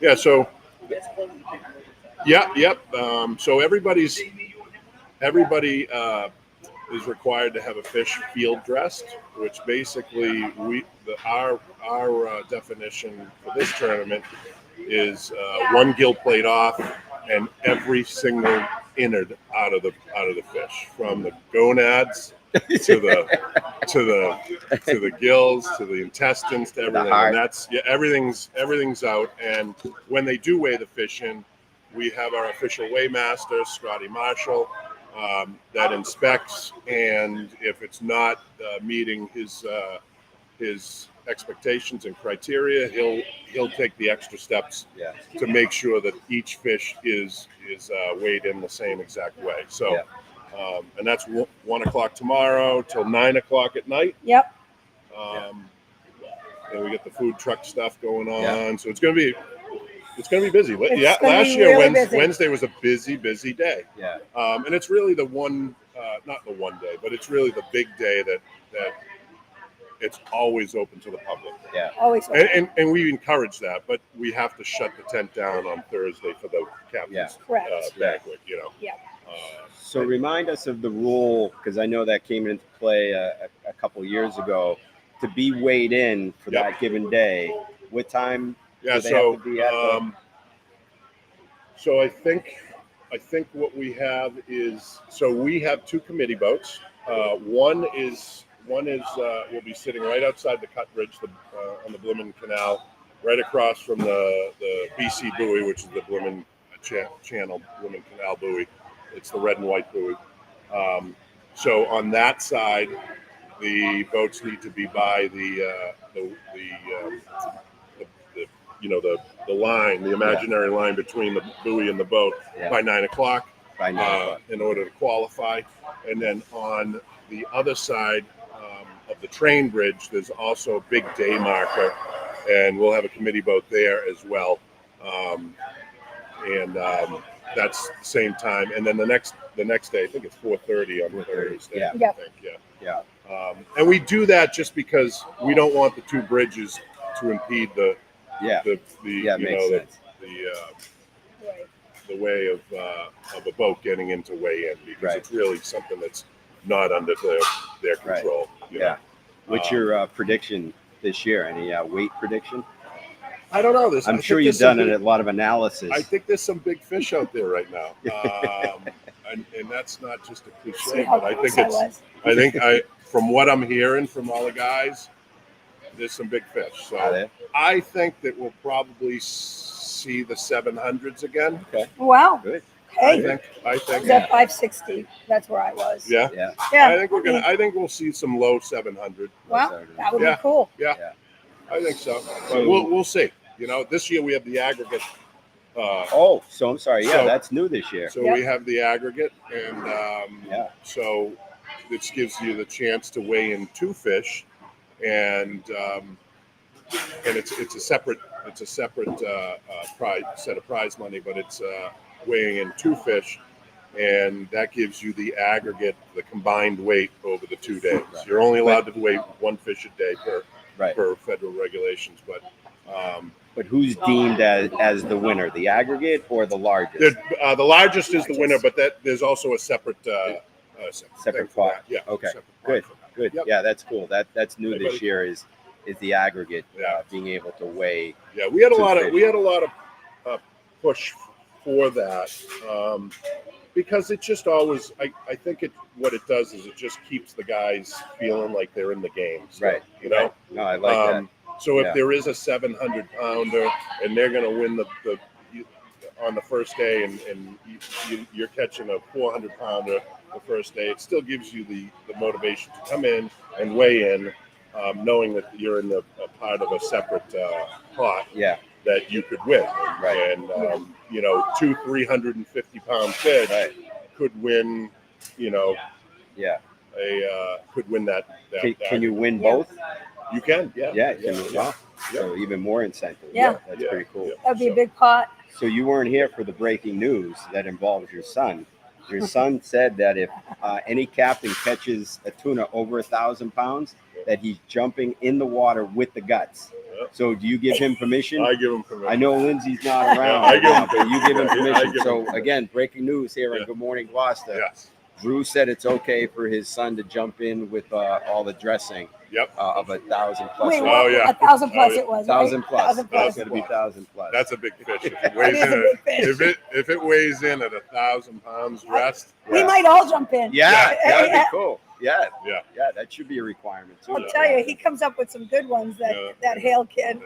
Yeah. So. Yep. So everybody is required to have a fish field dressed, which basically our definition for this tournament is 1 gill plate off, and every single innard out of the fish, from the gonads to the gills, to the intestines, to everything. And that's everything's out. And when they do weigh the fish in, we have our official weighmaster, Scotty Marshall, that inspects, and if it's not meeting his expectations and criteria, he'll take the extra steps to make sure that each fish is weighed in the same exact way. So, and that's 1 o'clock tomorrow till 9 o'clock at night. Yep. And we get the food truck stuff going on, so it's going to be busy. Last year really Wednesday was a busy day. Yeah. And it's really the one, not the one day, but it's really the big day that it's always open to the public. Yeah. Always open. And we encourage that, but we have to shut the tent down on Thursday for the captain's banquet, you know. Yeah. So remind us of the rule, because I know that came into play a couple years ago, to be weighed in for that given day. What time? Yeah. So I think what we have is, so we have 2 committee boats. One is will be sitting right outside the cut bridge on the Bloomin' Canal, right across from the BC buoy, which is the Bloomin' Channel, Bloomin' Canal buoy. It's the red and white buoy. So on that side, the boats need to be by the line, the imaginary line between the buoy and the boat by 9 o'clock. In order to qualify. And then on the other side of the train bridge, there's also a big day marker, and we'll have a committee boat there as well. That's the same time. And then the the next day. I think it's 4:30 on 4:30, Thursday. yeah. Yep. I think, Yeah. and we do that just because we don't want the two bridges to impede the Yeah. Yeah, you makes know sense. Right. the way of a boat getting into weigh in, because Right. it's really something that's not under their control. You know? What's your prediction this year? Any weight prediction? I don't know. I'm sure you've done a lot of analysis. I think there's some big fish out there right now, and that's not just a See cliche, how but I close think it's. was. I think from what I'm hearing from all the guys, there's some big fish. Are So there? I think that we'll probably see the 700s again. Okay. Wow. Good. I Hey, think. I was at 560. That's where I was. Yeah. Yeah. Yeah. I think we'll see some low 700. Wow. That would Yeah. be cool. Yeah. Yeah. I think so. So- But we'll see. You know, this year we have the aggregate. Oh, so I'm sorry. Yeah, So- that's new this year. So Yep. we have the aggregate, and so this gives you the chance to weigh in two fish, and it's a separate prize set of prize money, but it's weighing in two fish, and that gives you the aggregate, the combined weight over the 2 days. Right. You're only allowed to weigh one fish a day Right. per federal regulations, but. But who's deemed as the winner? The aggregate or the largest? The largest is the winner, but there's also a separate Separate thing for pot. that. Yeah. Okay. separate pot Good. for that. Good. Yep. Yeah, that's cool. That's new Hey, this buddy. year is the aggregate. Yeah. Being able to weigh. Yeah, we had a Two lot fish. of push for that because it just always. I think what it does is it just keeps the guys feeling like they're in the game. So, Right. You know. No, I like that. So Yeah. if there is a 700-pounder and they're going to win the on the first day, and you're catching a 400-pounder the first day, it still gives you the motivation to come in and weigh in, knowing that you're in a part of a separate pot Yeah. that you could win. Right. And two 350-pound fish could win. Yeah. Could win that. Can you win Yeah. both? You can. Yeah. Yeah. Can you? Yeah. Wow. So even more incentive. Yeah. That's Yeah. pretty cool. Yeah. That would be a big pot. So you weren't here for the breaking news that involves your son. Your son said that if any captain catches a tuna over 1,000 pounds, that he's jumping in the water with the guts. Yeah. So do you give him permission? I give him permission. I know Lindsay's not around, I give now, him but you give him permission. Yeah, I permission. give him So permission. again, breaking news here on Yeah. Good Morning Gloucester. Yes. Drew said it's okay for his son to jump in with all the dressing Yep. of 1,000 plus. Wait, Oh, what? yeah. 1,000 plus Oh, yeah. it was. 1,000 right? plus. 1,000 That's plus. going to be 1,000 plus. That's a big fish. If it That weighs is a in big fish. if it weighs in at 1,000 pounds dressed, We might all jump in. Yeah, that'd Yeah. be cool. Yeah, yeah. yeah, that should be a requirement too. I'll tell you, he comes up with some good ones. Yeah. That Hale kid.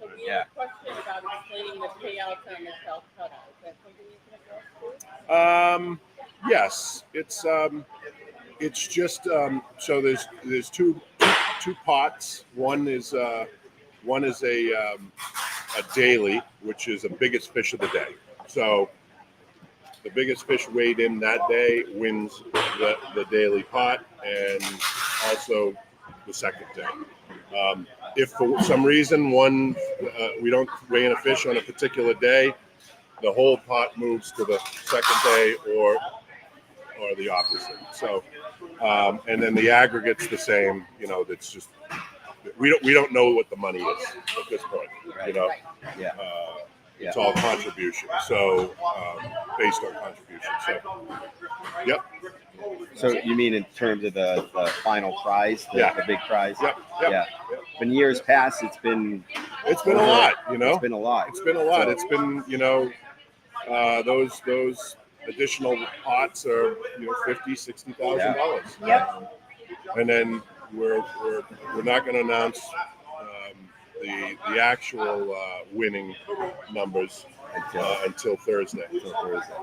So we Yeah. have a question about explaining the payouts on the self cutout. Is that something you can address too? Yes, it's just so there's two pots. One is a daily, which is the biggest fish of the day. So the biggest fish weighed in that day wins the daily pot, and also the second day. If for some reason we don't weigh in a fish on a particular day, the whole pot moves to the second day or the opposite. So, and then the aggregate's the same. That's just we don't know what the money is at this point. Right. Right. Yeah. It's all contribution. So based on contribution. So, yep. So you mean in terms of the final prize, the big prize? Yep. Yeah. In years past, it's been A lot. It's been a lot. It's been a lot. So- It's been those additional pots are $50,000-$60,000. Yep. And then we're not going to announce the actual winning numbers until Thursday.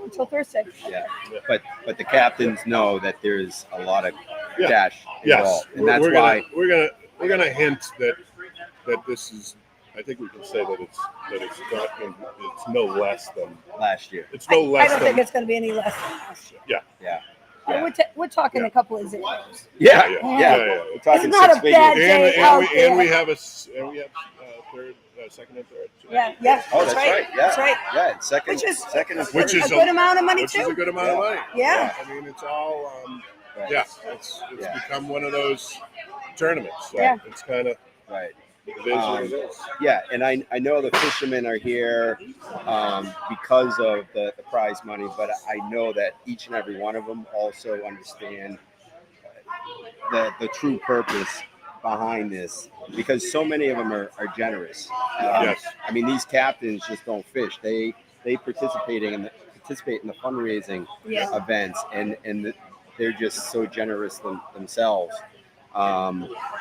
Until Thursday. Yeah. But the captains know that there's a lot of Yeah. cash Yes, involved, and that's we're why. we're gonna hint that this is. I think we can say that it's not. It's no less than. Last year. It's no I less don't than. think it's going to be any less than last year. Yeah. Yeah. We're talking Yeah. a couple of zeros. Yeah. Yeah. Yeah. Yeah. We're talking It's not six a bad figures. day out there. And we have third second and third. Yeah. Oh, that's right. Yeah. That's right. Yeah, second, Which is second, and which third. is a good amount of money which too. is a good amount of money. Yeah. I mean, it's all Right. it's Yeah. become one of those tournaments. So Yeah. it's kind of Right. it is what it is. Yeah, and I know the fishermen are here because of the prize money, but I know that each and every one of them also understand the true purpose behind this, because so many of them are generous. Yes. I mean, these captains just don't fish; they participate in the fundraising events, and they're just so generous themselves.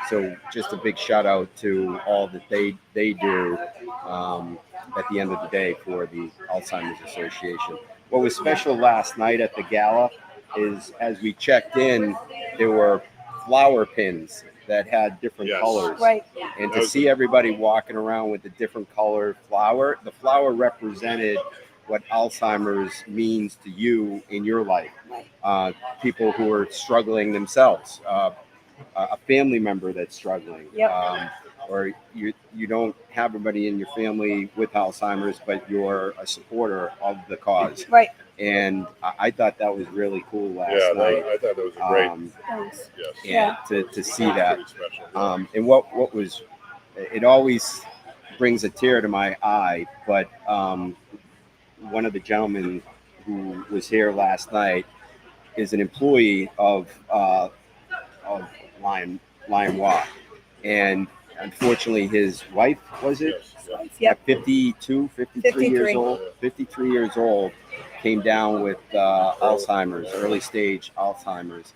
So just a big shout out to all that they do at the end of the day for the Alzheimer's Association. What was special last night at the gala is, as we checked in, there were flower pins that had different colors. Right. And to see everybody walking around with a different colored flower, the flower represented what Alzheimer's means to you in your life. People who are struggling themselves, a family member that's struggling, or you don't have everybody in your family with Alzheimer's, but you're a supporter of the cause. Right. And I thought that was really cool last night. I thought that was a great. Yes. To see that. Pretty special. And what was, it always brings a tear to my eye, but one of the gentlemen who was here last night is an employee of Lion Walk, and unfortunately his wife, was it? Yep. 53 years old, came down with Alzheimer's, early stage Alzheimer's,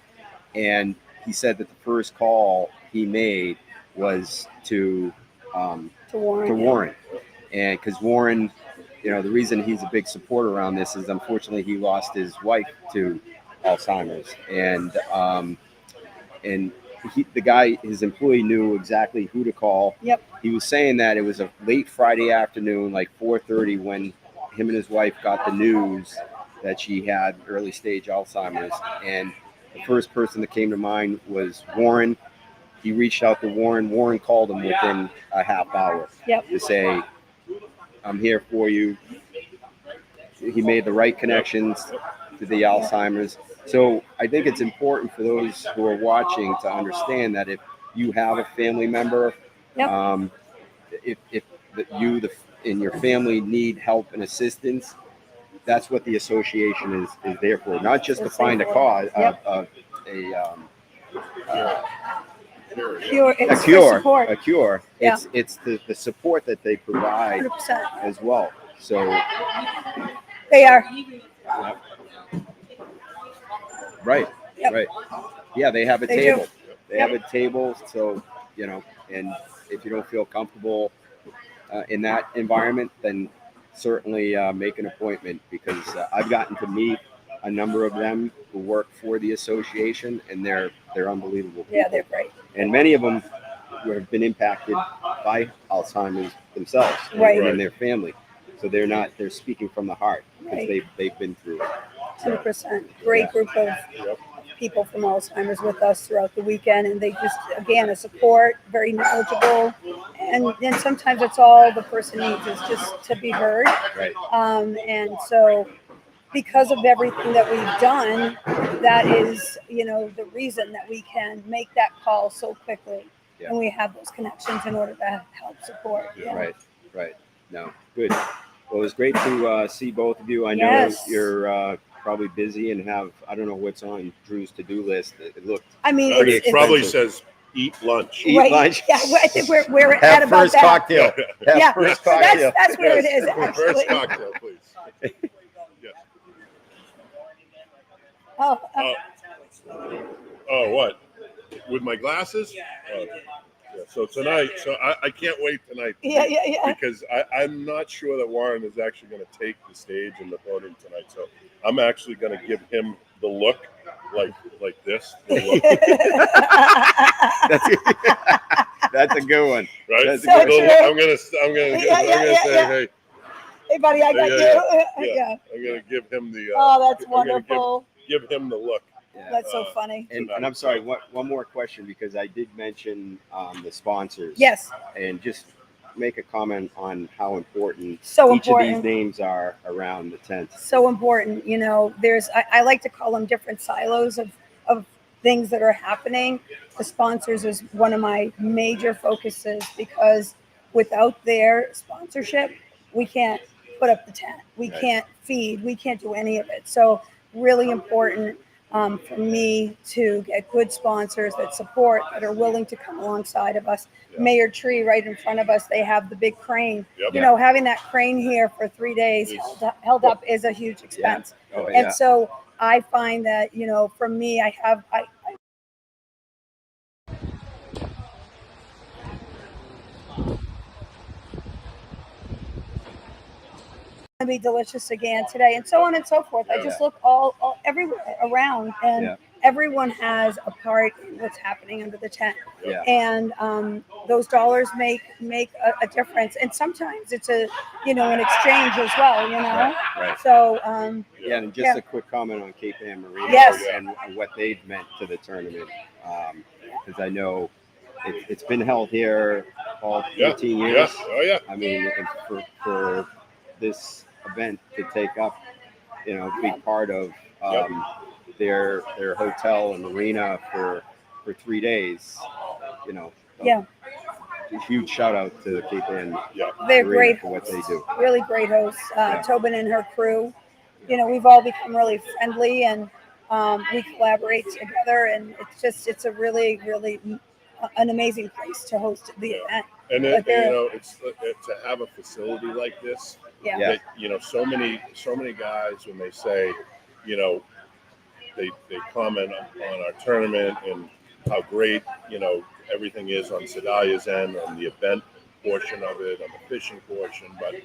and he said that the first call he made was to Warren, and because Warren, the reason he's a big supporter around this is, unfortunately, he lost his wife to Alzheimer's, and his employee knew exactly who to call. Yep. He was saying that it was a late Friday afternoon, like 4:30, when him and his wife got the news that she had early stage Alzheimer's, and the first person that came to mind was Warren. He reached out to Warren. Warren called him within a half hour to say, "I'm here for you." He made the right connections to the Alzheimer's. So I think it's important for those who are watching to understand that if you have a family member, if you and your family need help and assistance, that's what the association is there for. Not just to find a cause, a cure. It's the support that they provide 100%. as well. So They are. Right. Yeah, they have a table. Do. They have a table, so and if you don't feel comfortable in that environment, then certainly make an appointment, because I've gotten to meet a number of them who work for the association, and they're unbelievable people. Yeah, they're great. And many of them have been impacted by Alzheimer's themselves and in their family. So they're speaking from the heart, because they've been through it. 100%. Great group of people from Alzheimer's with us throughout the weekend, and they just, again, a support, very knowledgeable, and sometimes it's all the person needs is just to be heard. Right. And so, because of everything that we've done, that is, the reason that we can make that call so quickly, and we have those connections in order to help support. Right. No, good. Well, it was great to see both of you. I know you're probably busy and have, I don't know what's on Drew's to-do list. It looked pretty it probably says eat lunch. Lunch. Yeah, I think we're at about first that. Cocktail. First cocktail. That's where it is, actually. First cocktail, please. Yes. Oh, what? With my glasses? So tonight, I can't wait tonight. Yeah. Because I'm not sure that Warren is actually going to take the stage and the podium tonight. So I'm actually going to give him the look, like this. That's a good one. Right? That's So a good true. one. I'm gonna say, Hey, buddy, I got you. Yeah. I'm gonna give him the. Oh, that's wonderful. Give him the look. Yeah. That's so funny. And I'm sorry, one more question, because I did mention the sponsors. Yes. And just make a comment on how important So each of these important. names are around the tent? So important. You know, I like to call them different silos of things that are happening. The sponsors is one of my major focuses because without their sponsorship, we can't put up the tent. We can't feed. We can't do any of it. So really important for me to get good sponsors that support, that are willing to come alongside of us. Mayor Tree right in front of us, they have the big crane. You know, having that crane here for 3 days held up is a huge expense. And so I find that, you know, for me, I to be delicious again today, and so on and so forth. I just look all everywhere around, and everyone has a part in what's happening under the tent. And those dollars make a difference, and sometimes it's an exchange as well. You know, so and just a quick comment on Cape Ann Marina and what they've meant to the tournament, because I know it's been held here all 18 years. I mean, for this event to take up, a big part of their hotel and marina for 3 days, a huge shout out to Cape Ann. They're Marina great for what they do. Really great hosts. Tobin and her crew. You know, we've all become really friendly, and we collaborate together, and it's a really, really an amazing place to host the event. And it's to have a facility like this. That, so many guys, when they say, they comment on our tournament and how great, everything is on Sedalia's end, on the event portion of it, on the fishing portion. But,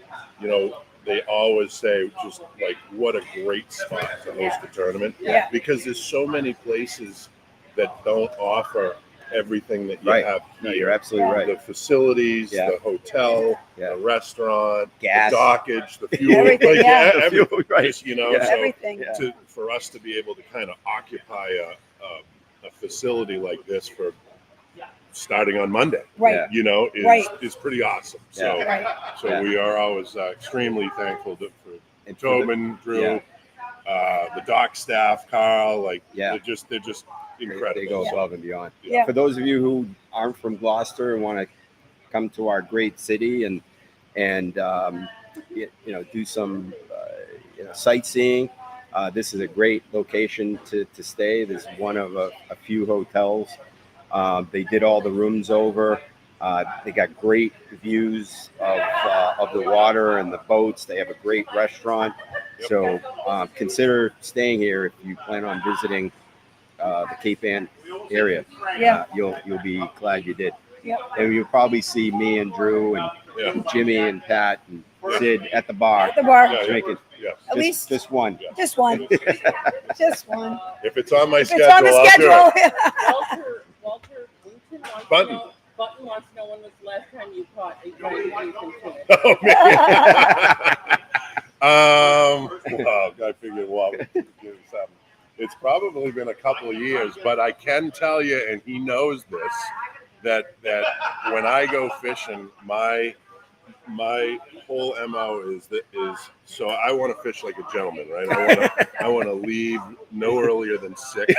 they always say just like, what a great spot to host a tournament. Because there's so many places that don't offer everything that you have here. No, you're absolutely right. The facilities, the hotel, the restaurant, gas, the dockage, the fuel, everything, the fuel, right? So everything. for us to be able to kind of occupy a facility like this for starting on Monday, is pretty awesome. So we are always extremely thankful for Tobin, Drew, the dock staff, Carl, they're just incredible. They go above and beyond. For those of you who aren't from Gloucester and want to come to our great city and do some sightseeing, this is a great location to stay. This is one of a few hotels. They did all the rooms over. They got great views of the water and the boats. They have a great restaurant. So consider staying here if you plan on visiting the Cape Ann area. You'll be glad you did. And you'll probably see me and Drew and Jimmy and Pat and Sid at the bar. Drinking. At least just one. Just one. Just one. If it's on my It's schedule, on the I'll schedule. do it. Walter Button. Button wants to know when was the last time you caught a giant bluefin tuna. Oh, man. I figured, it's probably been a couple of years, but I can tell you, and he knows this, that when I go fishing, my whole MO is so I want to fish like a gentleman, right? I want to leave no earlier than 6.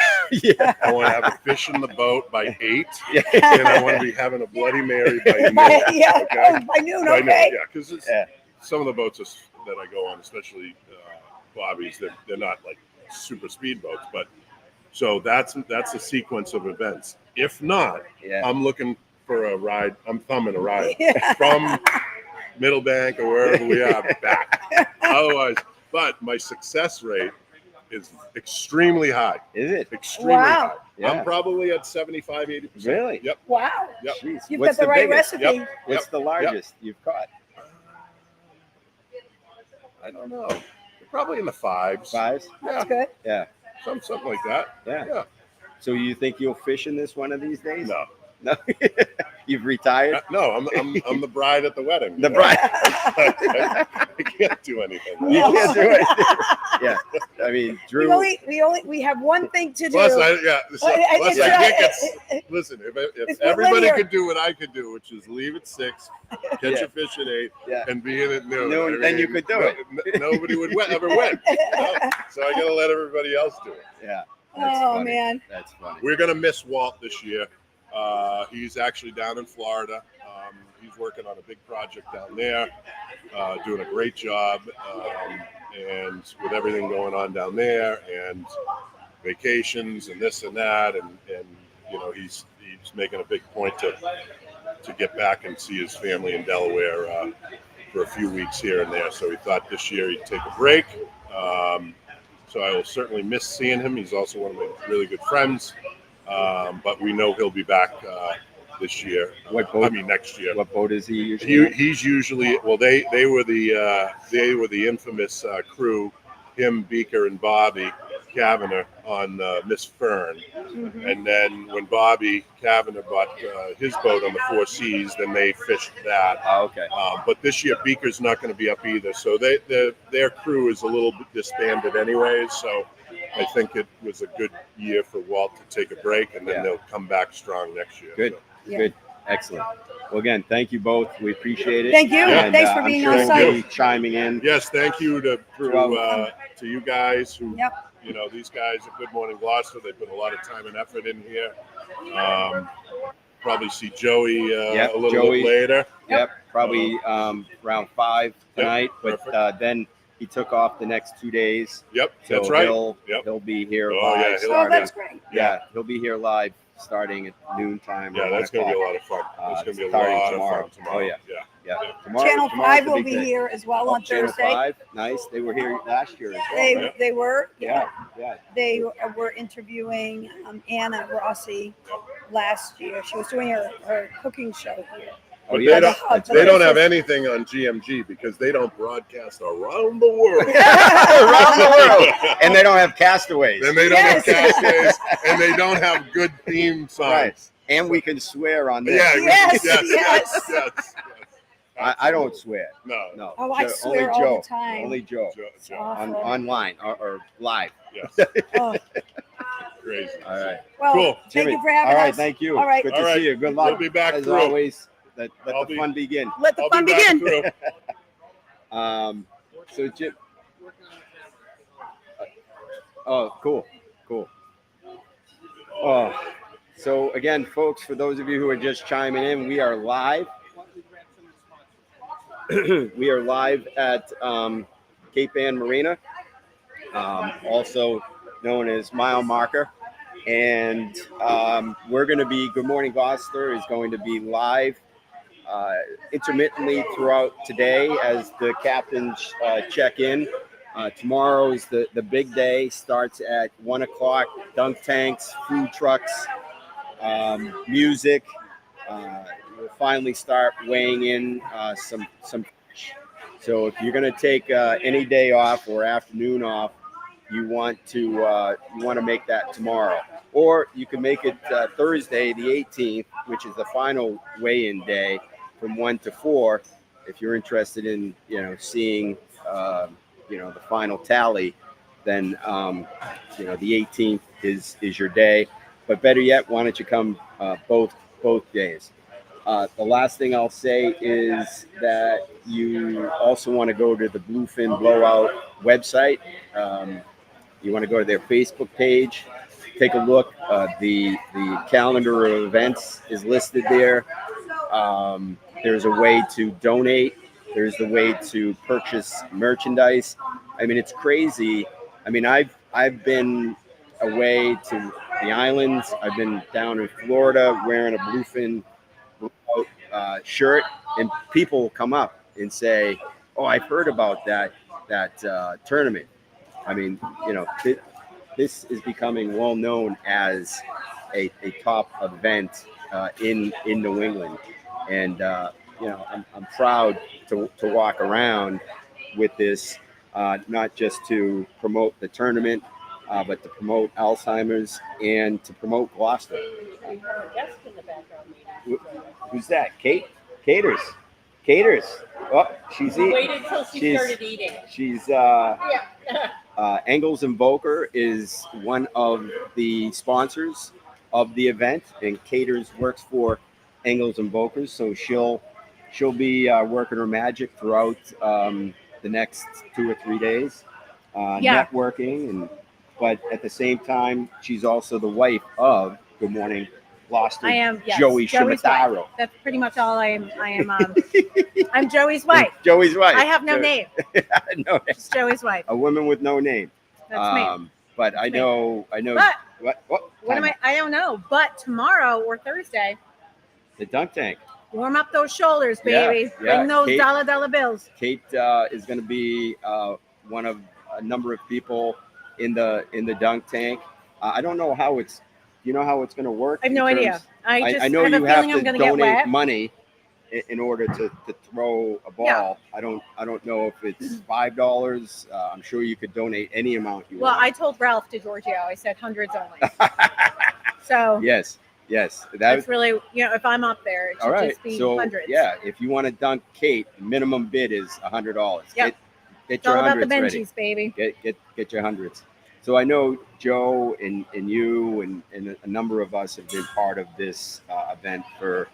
I want to have a fish in the boat by 8, and I want to be having a Bloody Mary by noon. By noon, okay. Because some of the boats that I go on, especially Bobby's, they're not like super speed boats, but so that's a sequence of events. If not, I'm looking for a ride. I'm thumbing a ride from Middlebank or wherever we are back. Otherwise, but my success rate is extremely high. Is it? Extremely high. I'm probably at 75, 80%. Really? Yep. Wow. Yep. Jeez. You've What's got the right biggest? recipe. What's the largest you've caught? I don't know. Probably in the 5s. 5s? That's good. Yeah. Something like that. Yeah. So you think you'll fish in this one of these days? No. No, you've retired. No, I'm the bride at the wedding. The bride. I can't do anything. You can't do anything. Yeah, I mean, Drew. We have one thing to do. Plus, listen, if everybody could do what I could do, which is leave at 6, catch a fish at 8, and be in at noon, then you could do it. Nobody would ever win. So I got to let everybody else do it. Yeah. Oh, man. That's funny. We're going to miss Walt this year. He's actually down in Florida. He's working on a big project down there, doing a great job. And with everything going on down there and vacations and this and that, and you know, he's making a big point to get back and see his family in Delaware for a few weeks here and there. So he thought this year he'd take a break. So I will certainly miss seeing him. He's also one of my really good friends. But we know he'll be back this year. What boat? Next year. What boat is he usually? He's usually they were the infamous crew, him, Beaker, and Bobby Kavanagh on Miss Fern. Mm-hmm. And then when Bobby Kavanagh bought his boat on the Four Seas, then they fished that. Oh, okay. But this year Beaker's not going to be up either, so their crew is a little bit disbanded anyways. So I think it was a good year for Walt to take a break, and then they'll come back strong next year. Good. Yeah. Good. Excellent. Well, again, thank you both. We appreciate it. Thank you. And, Thanks for being I'm on sure site. you'll be chiming in. Yes, thank you to you guys who, Yep. you know, these guys at Good Morning Gloucester, they put a lot of time and effort in here. Probably see Joey a little bit later. Yep. Probably around 5 tonight, but then he took off the next 2 days. Yep, So that's right. He'll be here Oh, live. yeah, he'll- starting- Oh, that's great. Yeah, he'll be here live starting at noontime. Yeah, or that's 1 going to be a o'clock. lot of fun. It's going to be a starting lot tomorrow. of fun tomorrow. Oh, yeah. Yeah. Tomorrow, Channel tomorrow's 5 the will big be day. here as well on Channel Thursday. 5, nice. They were here last year as well. They were. Yeah. They were interviewing Anna Rossi last year. She was doing her cooking show here. Oh, But yeah. they don't have anything on GMG because they don't broadcast around the world. Around the world. And they don't have castaways. And they don't have castaways, and they don't have good theme songs. Right. And we can swear on this. Yeah, Yes. I don't swear. No. Oh, I Only swear all Joe. the time. Only Joe. It's awful. Online or live. Yes. Oh, Crazy. All right. well, Cool. thank Jimmy. you for having All right. us. Thank you. All right. Good All to right. see you. Good luck. We'll be back as through. always. Let I'll the be- fun begin. Let the I'll fun be back begin. through. So Jim. Oh, cool. Oh, so again, folks, for those of you who are just chiming in, we are live. We are live at Cape Ann Marina, also known as Mile Marker. And we're going to be, Good Morning Gloucester is going to be live intermittently throughout today as the captains check in. Tomorrow is the big day, starts at 1 o'clock, dunk tanks, food trucks, music. We'll finally start weighing in some fish. So if you're going to take any day off or afternoon off, you want to make that tomorrow, or you can make it Thursday, the 18th, which is the final weigh-in day, from 1 to 4. If you're interested in seeing the final tally, then the 18th is your day. But better yet, why don't you come both days? The last thing I'll say is that you also want to go to the Bluefin Blowout website. You want to go to their Facebook page, take a look. The calendar of events is listed there. There's a way to donate. There's the way to purchase merchandise. I mean, it's crazy. I mean, I've been away to the islands. I've been down in Florida wearing a Bluefin shirt, and people come up and say, "Oh, I've heard about that tournament." I mean, this is becoming well known as a top event in New England, and I'm proud to walk around with this, not just to promote the tournament, but to promote Alzheimer's and to promote Gloucester. We have a guest in the background meeting. Who's that? Kate? Caters. Oh, she's eating. Waited until she started eating. She's Yeah. Engels and Volker is one of the sponsors of the event, and Caters works for Engels and Volker, so she'll be working her magic throughout the next 2 or 3 days, networking, but at the same time, she's also the wife of Good Morning Gloucester. I am, yes, Joey's wife. That's pretty much all I am. I'm Joey's wife. Joey's wife. I have no name. No, it's Joey's wife. A woman with no name. That's me. But I know. But what am I? I don't know. But tomorrow or Thursday, the dunk tank. Warm up those shoulders, baby. Yeah. Bring those dollar bills. Kate is going to be one of a number of people in the dunk tank. I don't know how it's. Do you know how it's going to work? I have no idea. I know have you a have feeling to I'm going to get donate wet. money in order to throw a ball. Yeah. I don't know if it's $5. I'm sure you could donate any amount you Well, want. I told Ralph DiGiorgio, I said hundreds only. So Yes. that's really, if I'm up there, it should just be hundreds. Yeah, if you want to dunk Kate, minimum bid is $100. Yep. Get It's your all about the hundreds ready. Benjis, baby. Get your hundreds. So I know Joe and you and a number of us have been part of this event for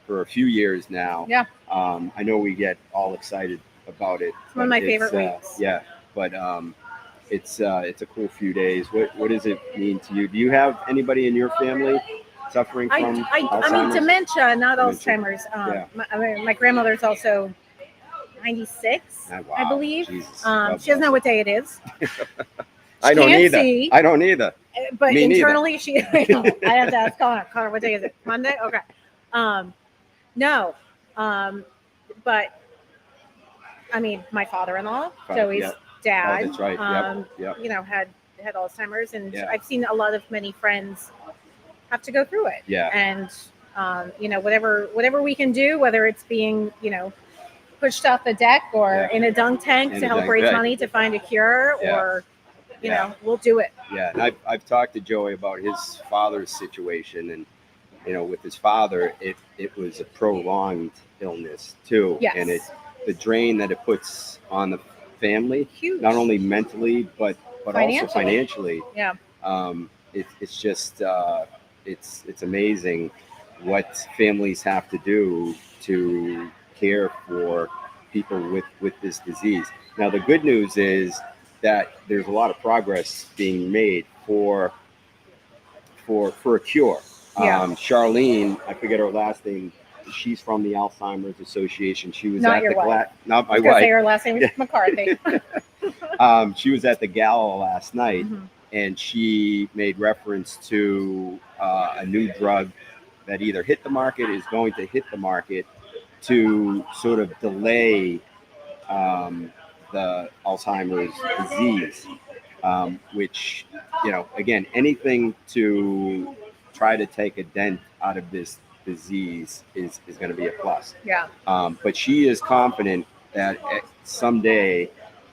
a few years now. Yeah. I know we get all excited about it. It's one of my favorite weeks. Yeah, but it's a cool few days. What does it mean to you? Do you have anybody in your family suffering from I mean, Alzheimer's? dementia, not Dementia. Alzheimer's. Yeah. My grandmother's also 96, Wow, I believe. Jesus. She doesn't know what day it is. I don't can't either. see. I don't either. But Me neither. internally, I have to ask Connor, what day is it? Monday? Okay. No. But I mean, my father-in-law, Joey's dad, Oh, that's right. Yep. had Alzheimer's, and Yeah. I've seen many friends have to go through it. Yeah. And whatever we can do, whether it's being, pushed off the deck or in a dunk tank to help raise money to find a cure, or we'll do it. Yeah, and I've talked to Joey about his father's situation, and with his father, it was a prolonged illness too. Yes. And the drain that it puts on the family, Huge. not only mentally but also financially. Yeah. It's just it's amazing what families have to do to care for people with this disease. Now the good news is that there's a lot of progress being made for a cure. Yeah. Charlene, I forget her last name. She's from the Alzheimer's Association. She was Not at your the wife. not my I was gonna say wife. her last name is McCarthy. She was at the gala last night, Mhm. and she made reference to a new drug that either hit the market, is going to hit the market, to sort of delay the Alzheimer's disease, which, again, anything to try to take a dent out of this disease is going to be a plus. Yeah. But she is confident that someday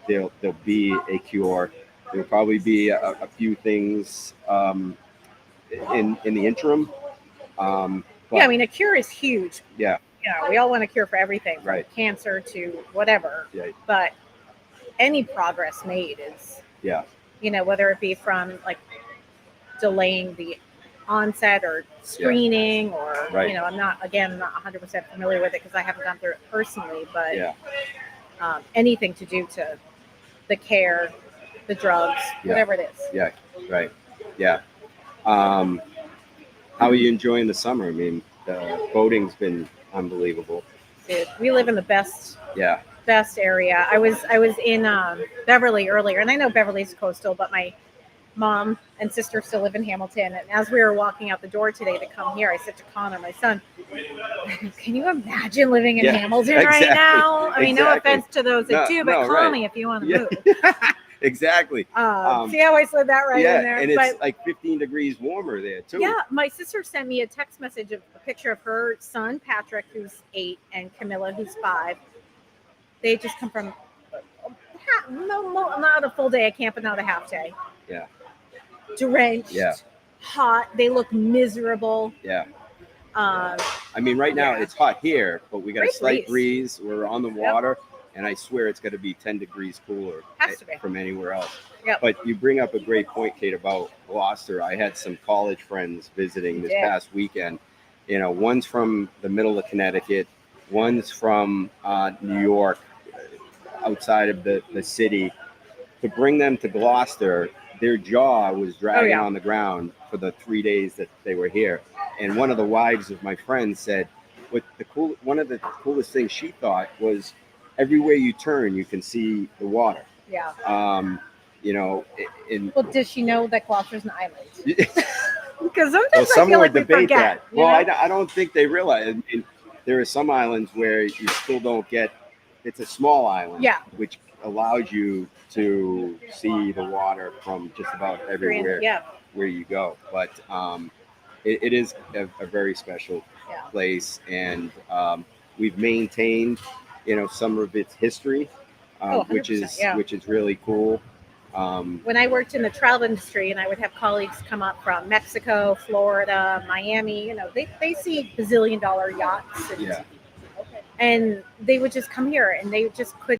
there'll be a cure. There'll probably be a few things in the interim. Yeah, I mean, a cure is huge. Yeah. We all want a cure for everything, from Right. cancer to whatever. Yeah. But any progress made is, Yeah. whether it be from delaying the onset or screening, or Right. I'm not 100% familiar with it because I haven't gone through it personally, but Yeah. anything to do to the care, the drugs, Yeah. whatever it is. Yeah. Right. Yeah. How are you enjoying the summer? I mean, the boating's been unbelievable. Dude, we live in the best Yeah. area. I was in Beverly earlier, and I know Beverly's coastal, but my mom and sister still live in Hamilton. And as we were walking out the door today to come here, I said to Connor, my son, can you imagine living in Hamilton right now? I mean, no offense to those that do, but call me if you want to move. Exactly. See how I slid that right in there? And it's like 15 degrees warmer there too. Yeah, my sister sent me a text message of a picture of her son, Patrick, who's 8, and Camilla, who's 5. They just come from not a full day at camp, but not a half day. Yeah. drenched, Yeah. hot. They look miserable. Yeah. Um, I mean, right now Yeah. it's hot here, but we got a Great slight breeze. breeze. We're on the water, and I swear it's going to be 10 degrees cooler Has to be. from anywhere else. Yep. But you bring up a great point, Kate, about Gloucester. I had some college friends visiting this past weekend. You know, one's from the middle of Connecticut, one's from New York, outside of the city. To bring them to Gloucester, their jaw was dragging on the ground for the 3 days that they were here. And one of the wives of my friend said, one of the coolest things she thought was everywhere you turn, you can see the water. Yeah. You know, Well, does she know that Gloucester's an island? Because sometimes well, I someone feel would like we debate forget. that. Well, I don't think they realize. I mean, there are some islands where you still don't get. It's a small island, which allows you to see the water from just about everywhere where you go. But it is a very special place, and we've maintained, you know, some of its history, which is really cool. When I worked in the travel industry, and I would have colleagues come up from Mexico, Florida, Miami, you know, they see bazillion-dollar yachts, and they would just come here, and they just could